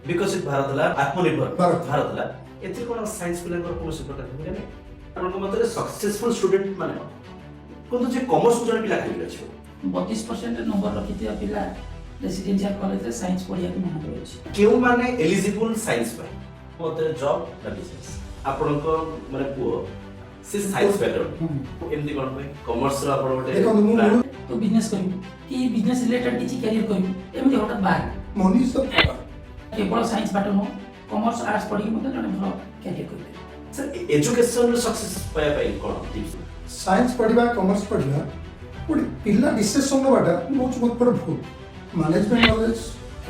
विकसित भारत ला आत्मनिर्भर भारत। भारत ला एथि कोन साइंस पिलांकर कोनोसी प्रकार भूमिका नै आपन मतरे सक्सेसफुल स्टूडेंट माने कोन जे कॉमर्स जन पिला खाली अछि 32% नंबर रखिथिया पिला रेसिडेंशियल कॉलेज रे साइंस पढ़िया को मन करछि केउ माने एलिजिबल साइंस पाए मतरे जॉब ना बिजनेस आपन को माने पुओ से साइंस बैकग्राउंड एमदी कोन पे कॉमर्स रो आपन देखो गोटे मु plan- तो बिजनेस करियो कि बिजनेस रिलेटेड किछि कैरियर करियो एमति हठात बाहर मनी सब पावर केवल साइंस बाटो न कॉमर्स आर्ट्स पढ़ी मते जने भलो कैरियर करियो सर एजुकेशन सक्सेस पाए पाए कोन टिप्स साइंस पढ़िबा कॉमर्स पढ़िबा गोटे पिला डिसिजन नबाटा बहुत बड़ भूल management knowledge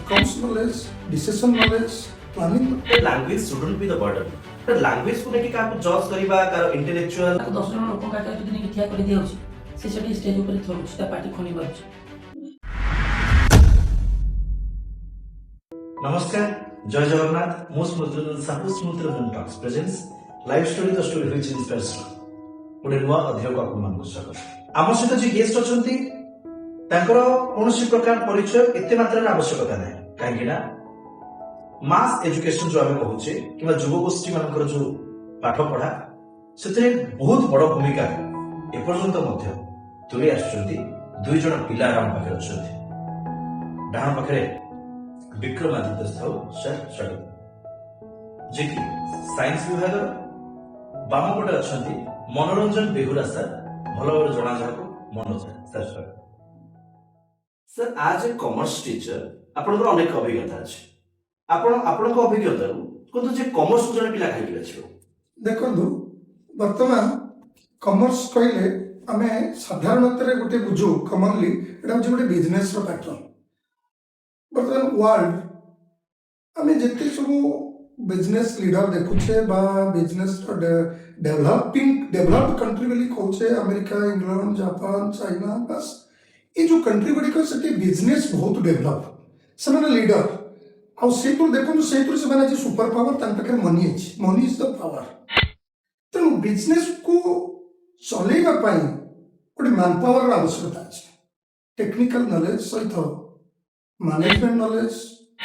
accounts knowledge decision knowledge planning language shouldn't be the burden language को लेके काको जज करिबा कार इंटेलेक्चुअल ताको 10 जन लोक का जदी ने ठिया कर दिया होछि से सेठी स्टेज ऊपर थरुछि ता पार्टी खनी बारुछि नमस्कार जय जगन्नाथ मोस्ट मजदूर Sahu smooth run talks presence live story the story which inspires गोटे नुआ अध्यय को आपन मानक स्वागत आम सहित जे गेस्ट अछंती तांकर कोनोसी प्रकार परिचय एते मात्रा आवश्यकता नै काहेकि ना मास एजुकेशन जो आमे कहूचे किबा युवा गोष्ठी मानकर जो पाठ पढ़ा सेते बहुत बड़ भूमिका एपर्यंत मध्य तुले आछंती दुई जण पिला आराम पाखे अछंती डाहाण पाखे विक्रमादित्य साहू सर स्वागत जे कि साइंस विभाग बामपटे अछंती मनोरंजन बेहुरा सर भलो भाବରେ जणा जाको मनोज सर स्वागत सर आज ए कॉमर्स टीचर आपनकर अनेक अभिज्ञता अछि आपन को अभिज्ञता कोन जे कॉमर्स जण पिला खाइ अछि देखो वर्तमान कॉमर्स कहले आमे साधारणतरे गोटे बुझू कॉमनली एटा होची गोटे बिजनेस रो पैटर्न वर्तमान वर्ल्ड आमे जते सब बिजनेस लीडर देखुछे बा बिजनेस डेवलप्ड कंट्री बोली कहूछे अमेरिका इंग्लैंड जापान चाइना बस ये जो कंट्री गुडी को सेठी बिजनेस बहुत डेवलप ସେମାନେ लीडर ଆଉ ସେଇଠୁ ଦେଖନ୍ତୁ ସେଇଠୁ ସେମାନେ ଆଜି ସୁପର ପାୱାର ତାଙ୍କ ପାଖରେ ମନି ଅଛି ମନି ଇଜ ଦ ପାୱାର ତେଣୁ ବିଜନେସକୁ ଚଲେଇବା ପାଇଁ ଗୋଟେ ମ୍ୟାନ୍ ପାୱାରର ଆବଶ୍ୟକତା ଅଛି ଟେକ୍ନିକାଲ ନଲେଜ ସହିତ management knowledge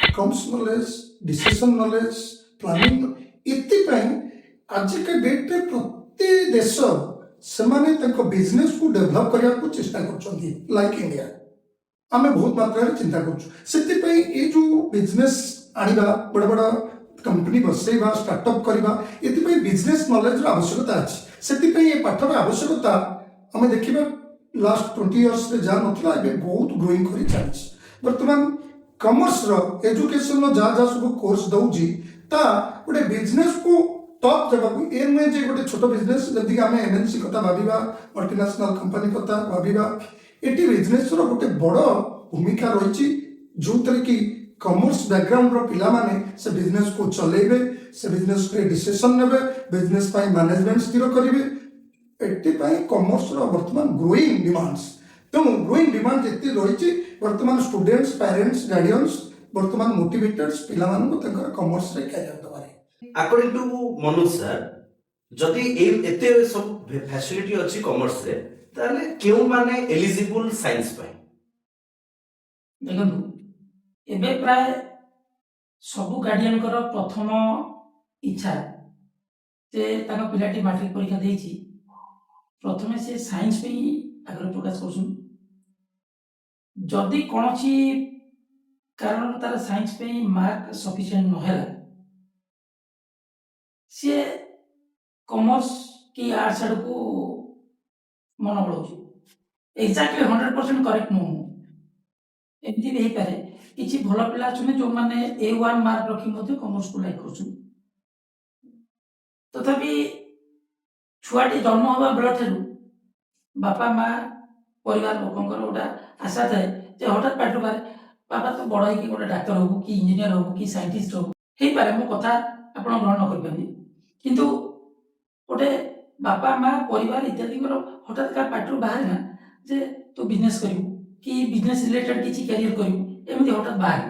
accounts knowledge decision knowledge planning ଏଥିପାଇଁ ଆଜିକା ଡେଟ୍ରେ ପ୍ରତି ଦେଶ ସେମାନେ ତାଙ୍କ ବିଜନେସକୁ ଡେଭଲପ କରିବାକୁ ଚେଷ୍ଟା କରୁଛନ୍ତି ଲାଇକ୍ ଇଣ୍ଡିଆ आमे बहुत मात्रा चिंता कर ये जो बिजनेस आनिबा बड़ बड़ कंपनी बसैबा स्टार्टअप करबा एति बिजनेस नॉलेज आवश्यकता अछि सेति ये पाठर आवश्यकता आमे देखिबा लास्ट 20 इयर्स रे जा नथला एबे बहुत ग्रोइंग करी चलछि वर्तमान कॉमर्स रो एजुकेशन रो जा जा सब कोर्स दउजी ता गोटे बिजनेस को टॉप जबाकू ए नुहे जे गोटे छोट बिजनेस जदि आमे एमएनसी कथा भाबिबा मल्टीनेशनल कंपनी कथा भाबिबा एटी बिजनेस रो गोटे बड़ भूमिका रही जो तरी कि कॉमर्स बैकग्राउंड रो पिला माने से बिजनेस को चलेबे से बिजनेस के डिसीजन नेबे बिजनेस पाई मैनेजमेंट स्थिर करिवे एटी पाई कॉमर्स रो वर्तमान ग्रोइंग डिमांड्स तेणु ग्रोइंग डिमांड जेती रही वर्तमान स्टूडेंट्स पेरेंट्स गार्डियंस वर्तमान मोटिवेटेड्स पिला मान को तंकर कॉमर्स रे कैरियर दबारे अकॉर्डिंग टू मनोज सर जदि एते सब फैसिलिटी अछि कॉमर्स रे ताले केउ माने एलिजिबल साइंस पाए देखंतु एबे प्राय सबु गार्डियन कर प्रथम इच्छा जे ताका पिलाटी मैट्रिक परीक्षा देछि प्रथमे से साइंस पे आग्रह प्रकाश करछुन जदि कोनोची कारण तार साइंस पे मार्क सफिशिएंट न होला से कॉमर्स की आर्ट्स आड़ को मन बढ़ाऊँ एक्जाक्टली 100% करेक्ट नुह एमती भी पारे किसी भल पिला अच्छा जो मैंने A1 मार्क रखी कॉमर्स को लाइक कर तथापि छुआटी जन्म हवा बेल ठार बापा माँ परिवार लोकंर गोटा आशा थाए जे हठात पाठ पारे बापा तो बड़ हो गोटे डाक्तर हो कि इंजीनियर हो कि साइंटिस्ट हो पारे मो कथा आप ग्रहण न करें किंतु गोटे बापा माँ परिवार इत्यादि हठात का पार्टी बाहर ना जे तू बिजनेस करू कि बिजनेस रिलेटेड किसी कैरियर करू एमती हठात बाहर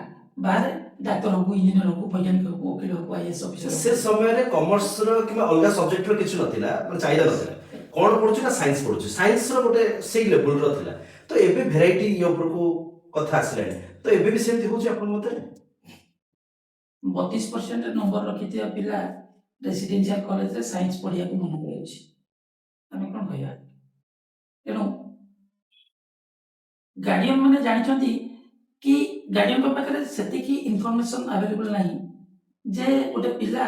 बाहर डाक्तर हो इंजीनियर हो वैज्ञानिक हो वकील हो आईएएस ऑफिसर से समय रे कॉमर्स रो किबा अलगा सब्जेक्ट रो किछु नथिला माने चाहिदा नथिला कोन पढुछु ना साइंस पढुछु साइंस रो गोटे सेही लेवल रो थिला तो एबे वैरायटी यो ऊपर को कथा आसले तो एबे भी सेमती होची अपन मते 32% ନମ୍ବର ରଖିଥିବା ପିଲା ରେସିଡେନ୍ସିଆଲ କଲେଜରେ ସାଇନ୍ସ ପଢ଼ିବାକୁ ମନ କରୁଛି, ଆମେ କ'ଣ କହିବା? ତେଣୁ ଗାର୍ଡିଆନ ମାନେ ଜାଣିଛନ୍ତି କି ଗାର୍ଡିଆନଙ୍କ ପାଖରେ ସେତିକି ଇନଫର୍ମେସନ ଆଭେଲେବଲ ନାହିଁ ଯେ ଗୋଟେ ପିଲା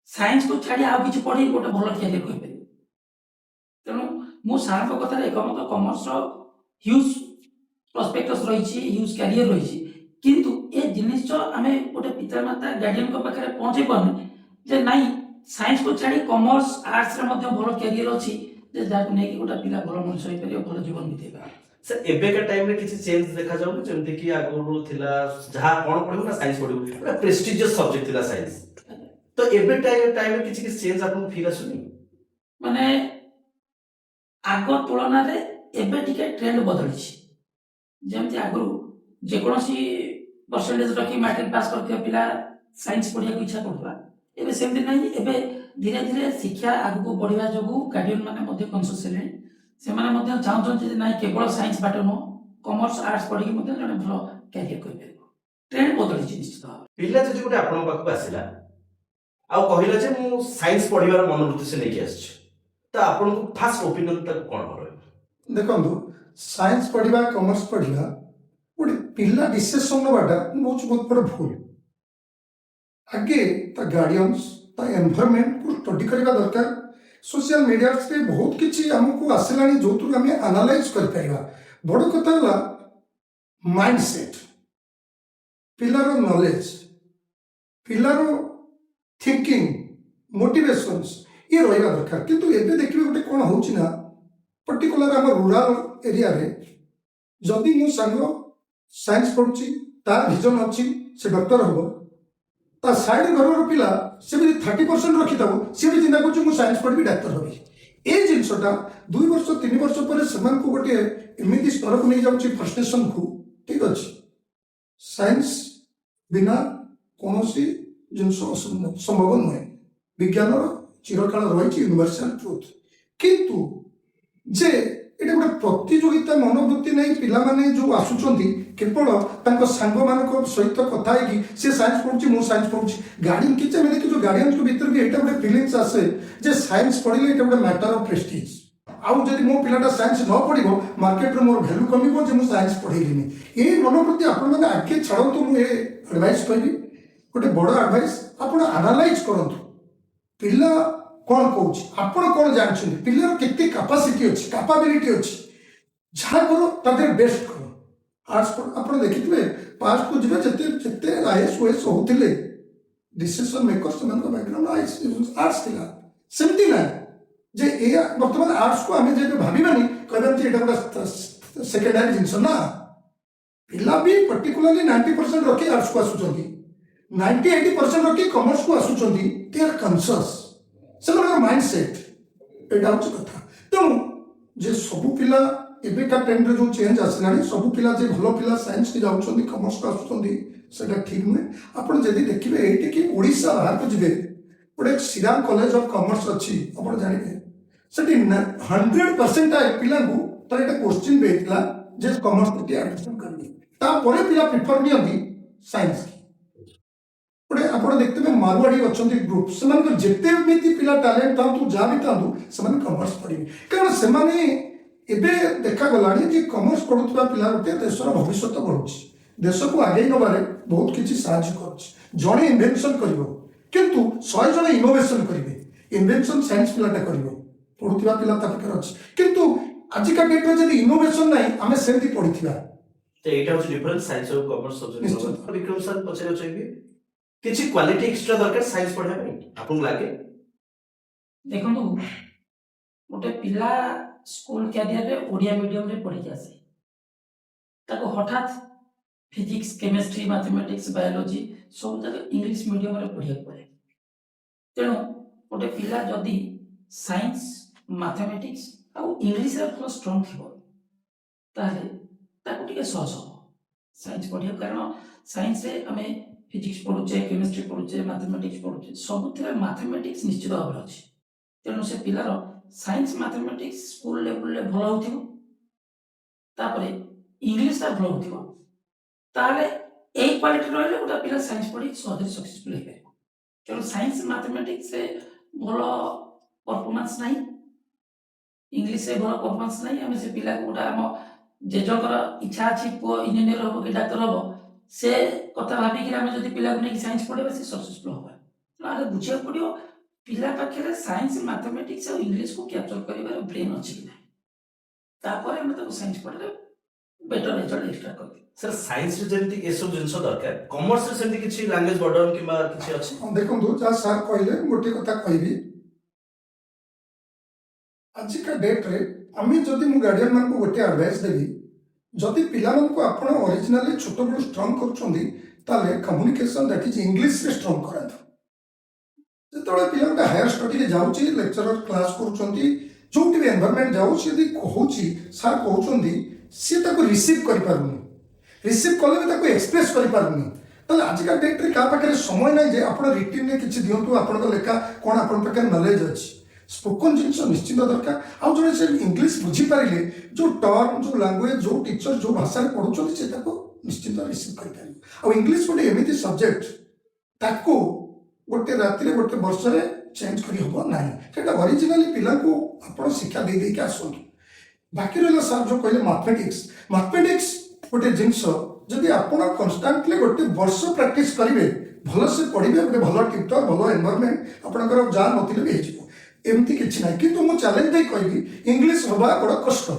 ସାଇନ୍ସକୁ ଛାଡ଼ି ଆଉ କିଛି ପଢ଼ି ଗୋଟେ ଭଲ କ୍ୟାରିୟର କରିପାରିବ। ତେଣୁ ମୁଁ ସାରଙ୍କ କଥାରେ ଏକମତ, କମର୍ସର ହ୍ୟୁଜ୍ ପ୍ରସ୍ପେକ୍ଟସ୍ ରହିଛି, ହ୍ୟୁଜ୍ କ୍ୟାରିୟର ରହିଛି, କିନ୍ତୁ ଏ ଜିନିଷ ଆମେ ଗୋଟେ ପିତାମାତା ଗାର୍ଡିଆନଙ୍କ ପାଖରେ ପହଞ୍ଚେଇ ପାରୁନେ ଯେ ନାଇଁ ସାଇନ୍ସକୁ ଛାଡ଼ି କମର୍ସ ଆର୍ଟ୍ସରେ ମଧ୍ୟ ଭଲ କ୍ୟାରିୟର ଅଛି, ଯେ ଯାହାକୁ ନେଇକି ଗୋଟେ ପିଲା ଭଲ ମଣିଷ ହେଇପାରିବ, ଭଲ ଜୀବନ ବିତେଇପାରିବ। ସାର୍ ଏବେକା ଟାଇମରେ କିଛି ଚେଞ୍ଜ ଦେଖାଯାଉନି, ଯେମିତି କି ଆଗରୁ ଥିଲା ଯାହା କ'ଣ ପଢ଼ିବୁ ନା ସାଇନ୍ସ ପଢ଼ିବୁ, ଗୋଟେ ପ୍ରେଷ୍ଟିଜିୟସ୍ ସବଜେକ୍ଟ ଥିଲା ସାଇନ୍ସ, ତ ଏବେ ଟାଇମରେ କିଛି ଚେଞ୍ଜ ଆପଣଙ୍କୁ ଫିଲ୍ ଆସୁନି? ମାନେ ଆଗ ତୁଳନାରେ ଏବେ ଟିକେ ଟ୍ରେଣ୍ଡ ବଦଳିଛି। ଯେମିତି ଆଗରୁ ଯେକୌଣସି ପରସେଣ୍ଟେଜ ରଖି ମାଟ୍ରିକ ପାସ୍ କରିଥିବା ପିଲା ସାଇନ୍ସ ପଢ଼ିବାକୁ ଇଚ୍ଛା କରୁଥିଲା, ଏବେ ସେମିତି ନାହିଁ। ଏବେ ଧୀରେ ଧୀରେ ଶିକ୍ଷା ଆଗକୁ ବଢ଼ିବା ଯୋଗୁଁ ଗାର୍ଡିଆନ ମାନେ ମଧ୍ୟ କନସିୟସ୍ ହେଲେଣି। ସେମାନେ ମଧ୍ୟ ଚାହୁଁଛନ୍ତି ଯେ ନାଇଁ କେବଳ ସାଇନ୍ସ ବାଟ ନୁହଁ, କମର୍ସ ଆର୍ଟ୍ସ ପଢ଼ିକି ମଧ୍ୟ ଜଣେ ଭଲ କ୍ୟାରିୟର କରିପାରିବ। ଟ୍ରେଣ୍ଡ ବଦଳିଛି ନିଶ୍ଚିତ ଭାବରେ। ପିଲା ଯଦି ଗୋଟେ ଆପଣଙ୍କ ପାଖକୁ ଆସିଲା ଆଉ କହିଲା ଯେ ମୁଁ ସାଇନ୍ସ ପଢ଼ିବାର ମନୋବୃତ୍ତି ସେ ନେଇକି ଆସିଛି, ତ ଆପଣଙ୍କୁ ଫାଷ୍ଟ ଓପିନିଅନ ତାକୁ କ'ଣ ରହିବ? ଦେଖନ୍ତୁ, ସାଇନ୍ସ ପଢ଼ିବା କମର୍ସ ପଢ଼ିବା ଗୋଟେ ପିଲା ଡିସିସନ ନେବାଟା ମୁଁ ହେଉଛି ବହୁତ ବଡ଼ ଭୁଲ। ଆଗେ ତା ଗାର୍ଡିଆନ୍ସ ତା ଏନଭାରମେଣ୍ଟକୁ ଷ୍ଟଡି କରିବା ଦରକାର। ସୋସିଆଲ ମିଡ଼ିଆରେ ବହୁତ କିଛି ଆମକୁ ଆସିଲାଣି ଯେଉଁଥିରୁ ଆମେ ଆନାଲାଇଜ କରିପାରିବା। ବଡ଼ କଥା ହେଲା ମାଇଣ୍ଡ ସେଟ୍, ପିଲାର ନଲେଜ, ପିଲାର ଥିଙ୍କିଂ, ମୋଟିଭେସନ୍ସ ଇଏ ରହିବା ଦରକାର। କିନ୍ତୁ ଏବେ ଦେଖିବେ ଗୋଟେ କ'ଣ ହେଉଛି ନା, ପର୍ଟିକୁଲାର ଆମ ରୁରାଲ ଏରିଆରେ ଯଦି ମୋ ସାଙ୍ଗ ସାଇନ୍ସ ପଢ଼ୁଛି, ତାର ଭିଜନ ଅଛି, ସେ ଡକ୍ଟର ହେବ, ତା ସାଇଡ୍ ଘରର ପିଲା ସେ ବି 30% ରଖିଥାଉ, ସିଏ ବି ଚିନ୍ତା କରୁଛି ମୁଁ ସାଇନ୍ସ ପଢ଼ିବି, ଡାକ୍ତର ହେବି। ଏଇ ଜିନିଷଟା 2 ବର୍ଷ 3 ବର୍ଷ ପରେ ସେମାନଙ୍କୁ ଗୋଟିଏ ଏମିତି ସ୍ତରକୁ ନେଇଯାଉଛି ଫ୍ରଷ୍ଟ୍ରେସନକୁ। ଠିକ୍ ଅଛି, ସାଇନ୍ସ ବିନା କୌଣସି ଜିନିଷ ସମ୍ଭବ ନୁହେଁ। ବିଜ୍ଞାନର ଚିରକାଳ ରହିଛି ୟୁନିଭର୍ସାଲ ଟ୍ରୁଥ। କିନ୍ତୁ ଯେ ଏଇଟା ଗୋଟେ ପ୍ରତିଯୋଗିତା ମନୋବୃତ୍ତି ନେଇ ପିଲାମାନେ ଯେଉଁ ଆସୁଛନ୍ତି, କେବଳ ତାଙ୍କ ସାଙ୍ଗମାନଙ୍କ ସହିତ କଥା ହେଇକି ସେ ସାଇନ୍ସ ପଢ଼ୁଛି, ମୁଁ ସାଇନ୍ସ ପଢ଼ୁଛି, ଗାର୍ଡିଆନ କିଛି ଆମେ ଦେଖିଛୁ ଗାର୍ଡିଆନଙ୍କ ଭିତରେ ବି ଏଇଟା ଗୋଟେ ଫିଲିଙ୍ଗସ୍ ଆସେ ଯେ ସାଇନ୍ସ ପଢ଼ିଲେ ଏଇଟା ଗୋଟେ ମ୍ୟାଟର ଅଫ୍ ପ୍ରେଷ୍ଟିଜ। ଆଉ ଯଦି ମୋ ପିଲାଟା ସାଇନ୍ସ ନ ପଢ଼ିବ, ମାର୍କେଟରେ ମୋର ଭ୍ୟାଲୁ କମିବ ଯେ ମୁଁ ସାଇନ୍ସ ପଢ଼େଇଲିନି। ଏଇ ମନୋବୃତ୍ତି ଆପଣମାନେ ଆଗେ ଛାଡ଼ନ୍ତୁ। ମୁଁ ଏ ଆଡ଼ଭାଇସ୍ କହିବି, ଗୋଟେ ବଡ଼ ଆଡ଼ଭାଇସ୍, ଆପଣ ଆନାଲାଇଜ କରନ୍ତୁ ପିଲା କ'ଣ କହୁଛି, ଆପଣ କ'ଣ ଜାଣିଛନ୍ତି, ପିଲାର କେତେ କାପାସିଟି ଅଛି, କାପାବିଲିଟି ଅଛି, ଯାହା କର ତା ଦେହରେ ବେଷ୍ଟ କର। ଆର୍ଟ୍ସ ଆପଣ ଦେଖିଥିବେ ପାଷ୍ଟକୁ ଯିବେ, ଯେତେ ଯେତେ IAS OAS ହେଉଥିଲେ ଡିସିସନ ମେକର, ସେମାନଙ୍କ ବ୍ୟାକଗ୍ରାଉଣ୍ଡ ଆର୍ଟ୍ସ ଥିଲା। ସେମିତି ନାହିଁ ଯେ ଏଇଆ ବର୍ତ୍ତମାନ ଆର୍ଟ୍ସକୁ ଆମେ ଯେହେତୁ ଭାବିବାନି, କହିବାନି ଯେ ଏଇଟା ଗୋଟେ ସେକେଣ୍ଡାରୀ ଜିନିଷ ନା। ପିଲା ବି ପର୍ଟିକୁଲାରଲି 90% ରଖି ଆର୍ଟ୍ସକୁ ଆସୁଛନ୍ତି, 90-80% ରଖି କମର୍ସକୁ ଆସୁଛନ୍ତି। ଦେ ଆର୍ କନସିୟସ୍, ସେମାନଙ୍କର ମାଇଣ୍ଡ ସେଟ୍ ଏଇଟା ହେଉଛି କଥା। ତେଣୁ ଯେ ସବୁ ପିଲା ଏବେକା ଟ୍ରେଣ୍ଡରେ ଯେଉଁ ଚେଞ୍ଜ ଆସିଲାଣି, ସବୁ ପିଲା ଯେ ଭଲ ପିଲା ସାଇନ୍ସକି ଯାଉଛନ୍ତି, କମର୍ସକୁ ଆସୁଛନ୍ତି, ସେଇଟା ଠିକ୍ ନୁହେଁ। ଆପଣ ଯଦି ଦେଖିବେ ଏଇଠିକି ଓଡ଼ିଶା ବାହାରକୁ ଯିବେ, ଗୋଟେ ଶ୍ରୀରାମ କଲେଜ ଅଫ୍ କମର୍ସ ଅଛି, ଆପଣ ଜାଣିବେ ସେଠି 100% ପିଲାଙ୍କୁ ତାର ଏଇଟା କୋଶ୍ଚିନ୍ ବି ହେଇଥିଲା ଯେ କମର୍ସ ପ୍ରତି ଆଡମିସନ କରିବେ, ତାପରେ ପିଲା ପ୍ରିଫର ନିଅନ୍ତି ସାଇନ୍ସ। ଗୋଟେ ଆପଣ ଦେଖିଥିବେ ମାରୁଆଡ଼ି ଅଛନ୍ତି ଗ୍ରୁପ, ସେମାନଙ୍କର ଯେତେ ଏମିତି ପିଲା ଟ୍ୟାଲେଣ୍ଟ ଥାନ୍ତୁ, ଯାହା ବି ଥାନ୍ତୁ, ସେମାନେ କମର୍ସ ପଢ଼ିବେ। କାରଣ ସେମାନେ ଏବେ ଦେଖାଗଲାଣି ଯେ କମର୍ସ ପଢ଼ୁଥିବା ପିଲା ଗୋଟେ ଦେଶର ଭବିଷ୍ୟତ ବଢ଼ୁଛି, ଦେଶକୁ ଆଗେଇ ନେବାରେ ବହୁତ କିଛି ସାହାଯ୍ୟ କରୁଛି। ଜଣେ ଇନଭେନସନ କରିବ, କିନ୍ତୁ 100 ଜଣ ଇନୋଭେସନ କରିବେ। ଇନଭେନସନ ସାଇନ୍ସ ପିଲାଟା କରିବ, ପଢ଼ୁଥିବା ପିଲା ତା ପାଖରେ ଅଛି। କିନ୍ତୁ ଆଜିକା ଡେଟ୍ରେ ଯଦି ଇନୋଭେସନ ନାହିଁ, ଆମେ ସେମିତି ପଢ଼ିଥିବା। ତ ଏଇଟା ହେଉଛି ଡିଫରେନ୍ସ ସାଇନ୍ସ ଆଉ କମର୍ସ ସବଜେକ୍ଟ। ବିକ୍ରମ ସାର୍ ପଚାରିବାକୁ ଚାହିଁବି, କିଛି କ୍ୱାଲିଟି ଏକ୍ସଟ୍ରା ଦରକାର ସାଇନ୍ସ ପଢ଼ିବା ପାଇଁ ଆପଣଙ୍କୁ ଲାଗେ? ଦେଖନ୍ତୁ, ଗୋଟେ ପିଲା ସ୍କୁଲ କ୍ୟାରିୟରରେ ଓଡ଼ିଆ ମିଡ଼ିୟମରେ ପଢ଼ିକି ଆସେ, ତାକୁ ହଠାତ୍ ଫିଜିକ୍ସ, କେମିଷ୍ଟ୍ରି, ମାଥମେଟିକ୍ସ, ବାୟୋଲୋଜି ସବୁ ଯାକ ଇଂଲିଶ ମିଡ଼ିୟମରେ ପଢ଼ିବାକୁ ପଡ଼େ। ତେଣୁ ଗୋଟେ ପିଲା ଯଦି ସାଇନ୍ସ, ମାଥମେଟିକ୍ସ ଆଉ ଇଂଲିଶରେ ଭଲ ଷ୍ଟ୍ରଙ୍ଗ ଥିବ, ତାହେଲେ ତାକୁ ଟିକେ ସହଜ ହେବ ସାଇନ୍ସ ପଢ଼ିବାକୁ। କାରଣ ସାଇନ୍ସରେ ଆମେ ଫିଜିକ୍ସ ପଢ଼ୁଛେ, କେମିଷ୍ଟ୍ରି ପଢ଼ୁଛେ, ମାଥମେଟିକ୍ସ ପଢ଼ୁଛେ, ସବୁଥିରେ ମାଥମେଟିକ୍ସ ନିଶ୍ଚିତ ଭାବରେ ଅଛି। ତେଣୁ ସେ ପିଲାର ସାଇନ୍ସ ମାଥମେଟିକ୍ସ ସ୍କୁଲ ଲେଭେଲରେ ଭଲ ହେଉଥିବ, ତାପରେ ଇଂଲିଶଟା ଭଲ ହେଉଥିବ, ତାହେଲେ ଏଇ क्वालिटी रहिले गोटे पिला साइंस पढ़ी सहज सक्सेसफुल हो पारे तेणु साइंस मैथमेटिक्स भल परफॉर्मेंस नहीं इंग्लिश से भल परफॉर्मेंस नहीं आम से पिला गोटे आम जेजकर इच्छा अच्छी पु इंजीनियर हम कि डाक्तर हम से कथा भाविक आम जो पिला को नहीं साइंस पढ़े से सक्सेसफुल होगा तेनाली बुझा पड़ो पिला पाखे साइंस मैथमेटिक्स और इंग्लिश को कैप्चर कर ब्रेन अच्छी कि ना साइंस पढ़े बेटर रिजल्ट एक्सट्रा कर सर साइंस रे जेमति ए सब जिंस दरकार कॉमर्स रे सेमति किछि लैंग्वेज बर्डन किबा किछि अछि देखो जहाँ सार कहले गोटे कथा कहबी आजिका डेट रे आम जदि मु गार्डियन मान को गोटे एडवाइस देवी जदि पिला मान को आपण ओरिजिनली छोट बड़ स्ट्रांग करछोंदी ताले कम्युनिकेशन दैट इज इंग्लिश रे स्ट्रांग करांतु जेतबे पिला का हायर स्टडी रे जाउची लेक्चरर क्लास करूछोंती जोटी भी एनवायरनमेंट जाउ से यदि कहूची सार कहउछोंदी से ताको रिसीव करि पारुनी रिसीव कले भी ताको एक्सप्रेस करि पारुनी ताले आजिका डेट रे का पाखे समय नै जे आपण रिटिन रे किछि दियंतु आपण लेखा कोन आपण पाखे नॉलेज अछि स्पोकन जिनिस निश्चित दरकार आउ जो से इंग्लिश बुझी पारे जो टर्म जो लैंग्वेज जो टीचर जो भाषा पढ़ुं से निश्चित रिसीव कर इंग्लिश गोटे एमती सब्जेक्ट ताको गोटे राति गोटे वर्ष चेंज कर हम ना से ओरिजिनाली पिला को आप शिक्षा दे देके आसतु बाकी रहा सार जो कहले मैथमेटिक्स गोटे जिनस जदि आप कन्स्टांटली गोटे वर्ष प्रैक्टिस करेंगे भल से पढ़े गोटे भल टीचर भल एनवायरनमेंट आपंकर जहाँ नथिले भी हो एमती किसी ना कि मुझे चैलेंज दे कहि इंग्लिश हवा बड़ा कष्ट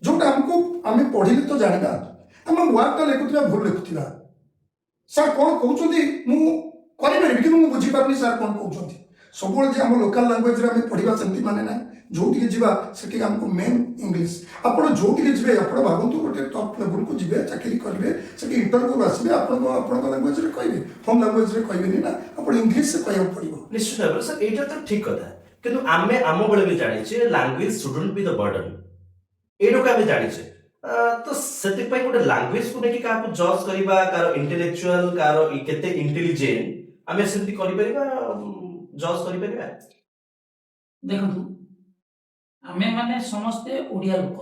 जोटा आमको आम पढ़ले तो जाना आम वार्डटा लिखुवा भूल लिखुवा सार कौन कहते मुझे कि बुझीपारे सार कौन कहते सब आम लोकाल लांगुएज आम पढ़ा सेमती माने ना जो से आमको मेन इंग्लिश आप जो जी आप भावतु गोटे टॉप लेवल को जी चाकरी करेंगे से इंटरव्यू आसवे आप लांगुएज कहे होम लांगुएज कहे ना आप इंग्लिश से कहना पड़ो निश्चित भाव सर एटा तो ठीक कथा किंतु आमे आम बेले भी जानिछे language shouldn't be the burden एडो का भी जानिछे तो सेति पई गोटे लैंग्वेज को नेकी काको जज करिबा कार इंटेलेक्चुअल कार केते इंटेलिजेंट आमे सेति करि परिबा जज करि परिबा देखंतु आमे माने समस्ते ओडिया लोक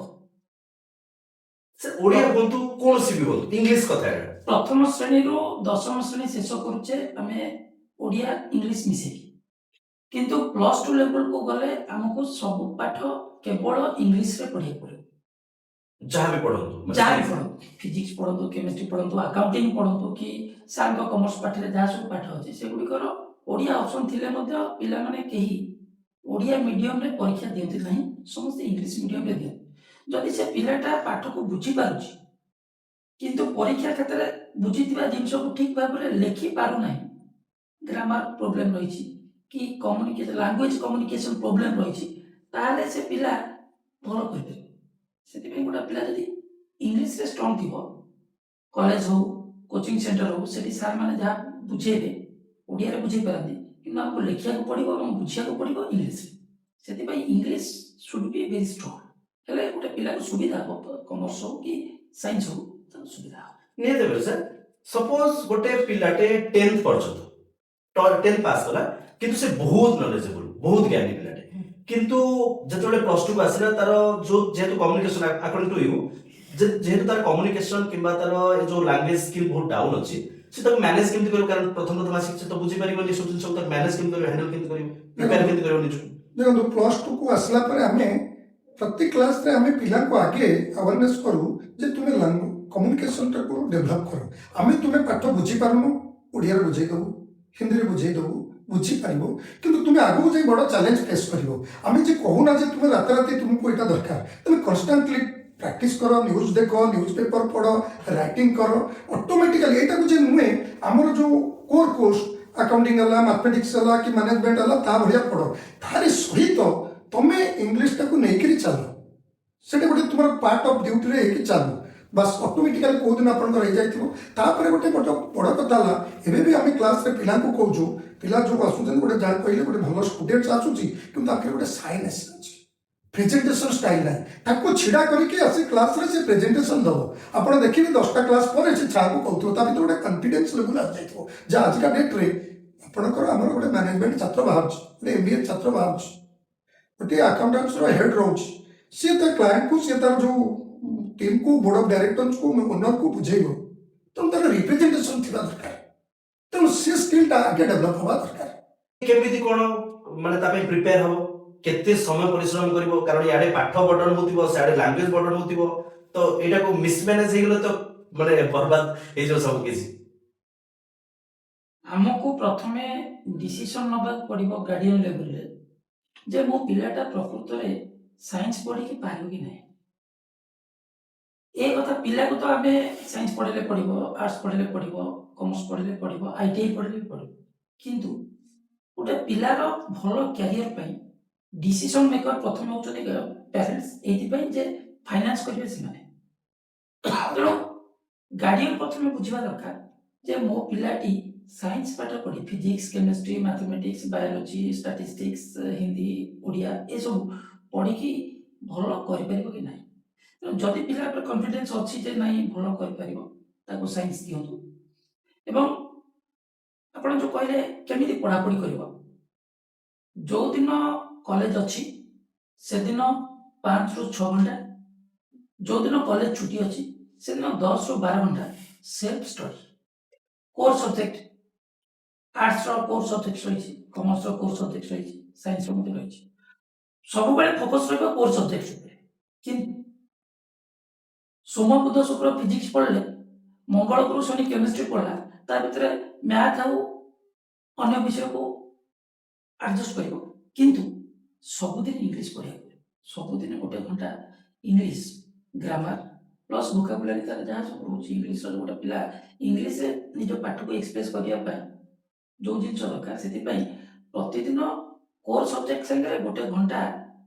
सर ओडिया बोलतु कोन सी भी बोलतु इंग्लिश कथा प्रथम श्रेणी रो दशम श्रेणी शेष करूचे आमे ओडिया इंग्लिश मिसे किंतु प्लस टू लेवल को गले हमको सब पाठ केवल इंग्लिश रे पढ़े पड़े जहाँ भी पढ़ो फिजिक्स पढ़ो केमिस्ट्री पढ़ो अकाउंटिंग पढ़ो कि सार कॉमर्स पाठ रे जहाँ सब पाठ अच्छे से गुड़िकर ओडिया ऑप्शन थिले मध्य पिला माने कहीं ओडिया मीडियम रे परीक्षा दियंती नहीं समस्त इंग्लिश मीडियम रे दियंती जदि से पिलाटा पाठ को बुझी पारुची किंतु परीक्षा क्षेत्र में बुझीथिबा जिनिस को ठीक भाव में लिखि पारु नहीं ग्रामर प्रॉब्लम रही कि कम्युनिकेशन लैंग्वेज कम्युनिकेशन प्रॉब्लम रही ताले से पिला भल कर से गोटे पिला जदि इंग्लिश रे स्ट्रांग थी कॉलेज हो कोचिंग सेंटर हो से सार मैंने जहाँ बुझेबे ओडिया रे बुझे पारती कि हमको लिखा पड़ो और बुझा पड़ो इंग्लिश से English should be very strong हेले गोटे पिला को सुविधा हो कॉमर्स हो कि साइंस हो सुविधा हो नहीं देबे सर सपोज गोटे पिलाटे 10th पर्यंत 10th पास कला किंतु से बहुत नॉलेजेबल बहुत ज्ञानी पिलाटे किंतु जेतबे प्लस 2 को आसिला तार जो जेतु कम्युनिकेशन अकॉर्डिंग टू यू जेतु तार कम्युनिकेशन किबा तार जो लैंग्वेज स्किल बहुत डाउन अछि से तक मैनेज केमति करू कारण प्रथम मासिक से तो बुझी परिबो सब जिन सब तक मैनेज केमति करू हैंडल केमति करू प्रिपेयर केमति करू निजु देखो प्लस 2 को आसला पर हमें प्रत्येक क्लास रे हमें पिला को आगे अवेयरनेस करू जे तुमे कम्युनिकेशन टा को डेवलप करो हमें तुमे पाठ बुझी पारनु ओडिया रे बुझाई दबु हिंदी रे बुझाई दबु बुझी पारिबो किंतु तुमे आगु जे बड़ चैलेंज फेस करिवो हमें जे कहूना जे तुमे रात रात तुमको एटा दरकार तुमे कांस्टेंटली प्रैक्टिस करो न्यूज देखो न्यूज पेपर पढ़ो राइटिंग करो ऑटोमेटिकली एटा को जे नुए हमर जो कोर कोर्स अकाउंटिंग वाला मैथमेटिक्स वाला कि मैनेजमेंट वाला ता बढ़िया पढ़ो तारे सहित तमे इंग्लिश टा को नेकरी चलो सेटा गोटे तुमर पार्ट ऑफ ड्यूटी रे कि चलो बस ऑटोमेटिकली को दिन आपन रह जाइथिबो तापर गोटे बड़ कथा ला एबे भी हम क्लास रे पिला को कहजो पिला जो आसुछन गोटे जा कहले गोटे भलो स्टूडेंट आसुची किंतु ताके गोटे साइनेस अछि प्रेजेंटेशन स्टाइल ना ताको छिडा करके आसी क्लास रे से प्रेजेंटेशन दो आपण देखिबे 10टा क्लास पर से छा को कहतो ता भीतर गोटे कॉन्फिडेंस लेवल आ जाइथिबो जा आज का डेट रे आपणकर हमर गोटे मैनेजमेंट छात्र बाहर गोटे एमबीए छात्र बाहर गोटे अकाउंटेंट्स रो हेड रोच से त क्लाइंट को से तार जो टीम को बोर्ड ऑफ डायरेक्टर्स को ओनर को बुझेइबो ତେଣୁ ତାର ରିପ୍ରେଜେଣ୍ଟେସନ ଥିବା ଦରକାର ତେଣୁ ସେ ସ୍କିଲଟା ଆଗେ ଡେଭଲପ ହେବା ଦରକାର କେମିତି କଣ ମାନେ ତା ପାଇଁ ପ୍ରିପେୟାର ହବ କେତେ ସମୟ ପରିଶ୍ରମ କରିବ କାରଣ ଇଆଡେ ପାଠ ବର୍ଡନ ହଉଥିବ ସିଆଡେ ଲାଙ୍ଗୁଏଜ ବର୍ଡନ ହଉଥିବ ତ ଏଇଟାକୁ ମିସମ୍ୟାନେଜ ହେଇଗଲେ ତ ମାନେ ବର୍ବାଦ ହେଇଯିବ ସବୁ କିଛି। ଆମକୁ ପ୍ରଥମେ ଡିସିସନ ନେବାକୁ ପଡ଼ିବ ଗାର୍ଡିଆନ ଲେଭେଲରେ ଯେ ମୋ ପିଲାଟା ପ୍ରକୃତରେ ସାଇନ୍ସ ପଢ଼ିକି ପାରିବ କି ନାହିଁ। ଏ କଥା ପିଲାକୁ ତ ଆମେ ସାଇନ୍ସ ପଢ଼ିଲେ ପଢ଼ିବ, ଆର୍ଟ୍ସ ପଢ଼ିଲେ ପଢ଼ିବ, କମର୍ସ ପଢ଼ିଲେ ପଢ଼ିବ, ITI ପଢ଼ିଲେ ପଢ଼ିବ, କିନ୍ତୁ ଗୋଟେ ପିଲାର ଭଲ କ୍ୟାରିୟର ପାଇଁ ଡିସିସନ ମେକର ପ୍ରଥମେ ହେଉଛନ୍ତି ପ୍ୟାରେଣ୍ଟସ୍, ଏଇଥିପାଇଁ ଯେ ଫାଇନାନ୍ସ କରିବେ ସେମାନେ। ତେଣୁ ଗାର୍ଡିଆନ ପ୍ରଥମେ ବୁଝିବା ଦରକାର ଯେ ମୋ ପିଲାଟି ସାଇନ୍ସ ପାଠ ପଢ଼ି physics, chemistry, mathematics, biology, statistics, Hindi, Odia ଏସବୁ ପଢ଼ିକି ଭଲ କରିପାରିବ କି ନାହିଁ। ତେଣୁ ଯଦି ପିଲା ଉପରେ କନଫିଡେନ୍ସ ଅଛି ଯେ ନାଇଁ ଭଲ କରିପାରିବ ତାକୁ ସାଇନ୍ସ ଦିଅନ୍ତୁ। ଏବଂ ଆପଣ ଯେଉଁ କହିଲେ କେମିତି ପଢ଼ାପଢ଼ି କରିବ, ଯେଉଁଦିନ କଲେଜ ଅଛି ସେଦିନ 5 ରୁ 6 ଘଣ୍ଟା, ଯେଉଁଦିନ କଲେଜ ଛୁଟି ଅଛି ସେଦିନ 10 ରୁ 12 ଘଣ୍ଟା ସେଲ୍ଫ ଷ୍ଟଡି। କୋର୍ ସବଜେକ୍ଟ ଆର୍ଟ୍ସର କୋର୍ ସବଜେକ୍ଟ ରହିଛି, କମର୍ସର କୋର୍ ସବଜେକ୍ଟ ରହିଛି, ସାଇନ୍ସର ମଧ୍ୟ ରହିଛି, ସବୁବେଳେ ଫୋକସ୍ ରହିବ କୋର୍ ସବଜେକ୍ଟ ଉପରେ। କିନ୍ତୁ ସୋମ ବୁଧ ଶୁକ୍ର ଫିଜିକ୍ସ ପଢ଼ିଲେ, ମଙ୍ଗଳ ଗୁରୁ ଶନି କେମିଷ୍ଟ୍ରି ପଢ଼ିଲା, ତା ଭିତରେ ମ୍ୟାଥ ଆଉ ଅନ୍ୟ ବିଷୟକୁ ଆଡଜଷ୍ଟ କରିବ, କିନ୍ତୁ ସବୁଦିନ ଇଂଲିଶ ପଢ଼ିବାକୁ ପଡ଼ିବ। ସବୁଦିନ 1 ଘଣ୍ଟା ଇଂଲିଶ ଗ୍ରାମାର ପ୍ଲସ୍ ଭୋକାବୁଲାରୀ ତାର ଯାହା ସବୁ ରହୁଛି ଇଂଲିଶର, ଗୋଟେ ପିଲା ଇଂଲିଶରେ ନିଜ ପାଠକୁ ଏକ୍ସପ୍ରେସ୍ କରିବା ପାଇଁ ଯେଉଁ ଜିନିଷ ଦରକାର, ସେଥିପାଇଁ ପ୍ରତିଦିନ କୋର୍ ସବଜେକ୍ଟ ସାଙ୍ଗରେ 1 ଘଣ୍ଟା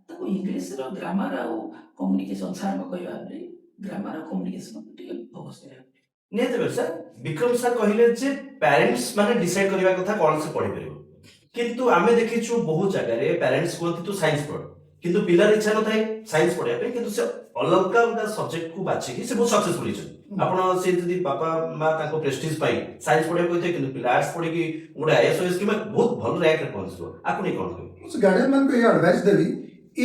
ତାକୁ ଇଂଲିଶର ଗ୍ରାମାର ଆଉ କମ୍ୟୁନିକେସନ, ସାର୍ଙ୍କ କହିବା ପରେ ଗ୍ରାମାର ଆଉ କମ୍ୟୁନିକେସନ ଟିକେ ଫୋକସ୍ କରିବାକୁ ପଡ଼ିବ। ନିହାତି ଭାବେ ସାର୍, ବିକ୍ରମ ସାର୍ କହିଲେ ଯେ ପ୍ୟାରେଣ୍ଟସ୍ ମାନେ ଡିସାଇଡ୍ କରିବା କଥା କଣ ସେ ପଢିପାରିବ, କିନ୍ତୁ ଆମେ ଦେଖିଛୁ ବହୁତ ଜାଗାରେ ପ୍ୟାରେଣ୍ଟସ୍ କୁହନ୍ତି ତୁ ସାଇନ୍ସ ପଢ, କିନ୍ତୁ ପିଲାର ଇଚ୍ଛା ନଥାଏ ସାଇନ୍ସ ପଢିବା ପାଇଁ, କିନ୍ତୁ ସେ ଅଲଗା ଅଲଗା ସବଜେକ୍ଟକୁ ବାଛିକି ସେ ବହୁତ ସକ୍ସେସଫୁଲ ହେଇଛନ୍ତି। ଆପଣ ସେ ଯଦି ବାପା ମା ତାଙ୍କ ପ୍ରେଷ୍ଟିଜ ପାଇଁ ସାଇନ୍ସ ପଢିବାକୁ କହିଥିବେ କିନ୍ତୁ ପିଲା ଆର୍ଟ୍ସ ପଢିକି ଗୋଟେ IAS କିମ୍ବା ବହୁତ ଭଲ ର୍ୟାଙ୍କରେ ପହଞ୍ଚିବ, ଆକୁ ନେଇ କଣ କହିବେ? ମୁଁ ସେ ଗାର୍ଡିଆନ ମାନଙ୍କୁ ଏଇ ଆଡଭାଇସ ଦେବି,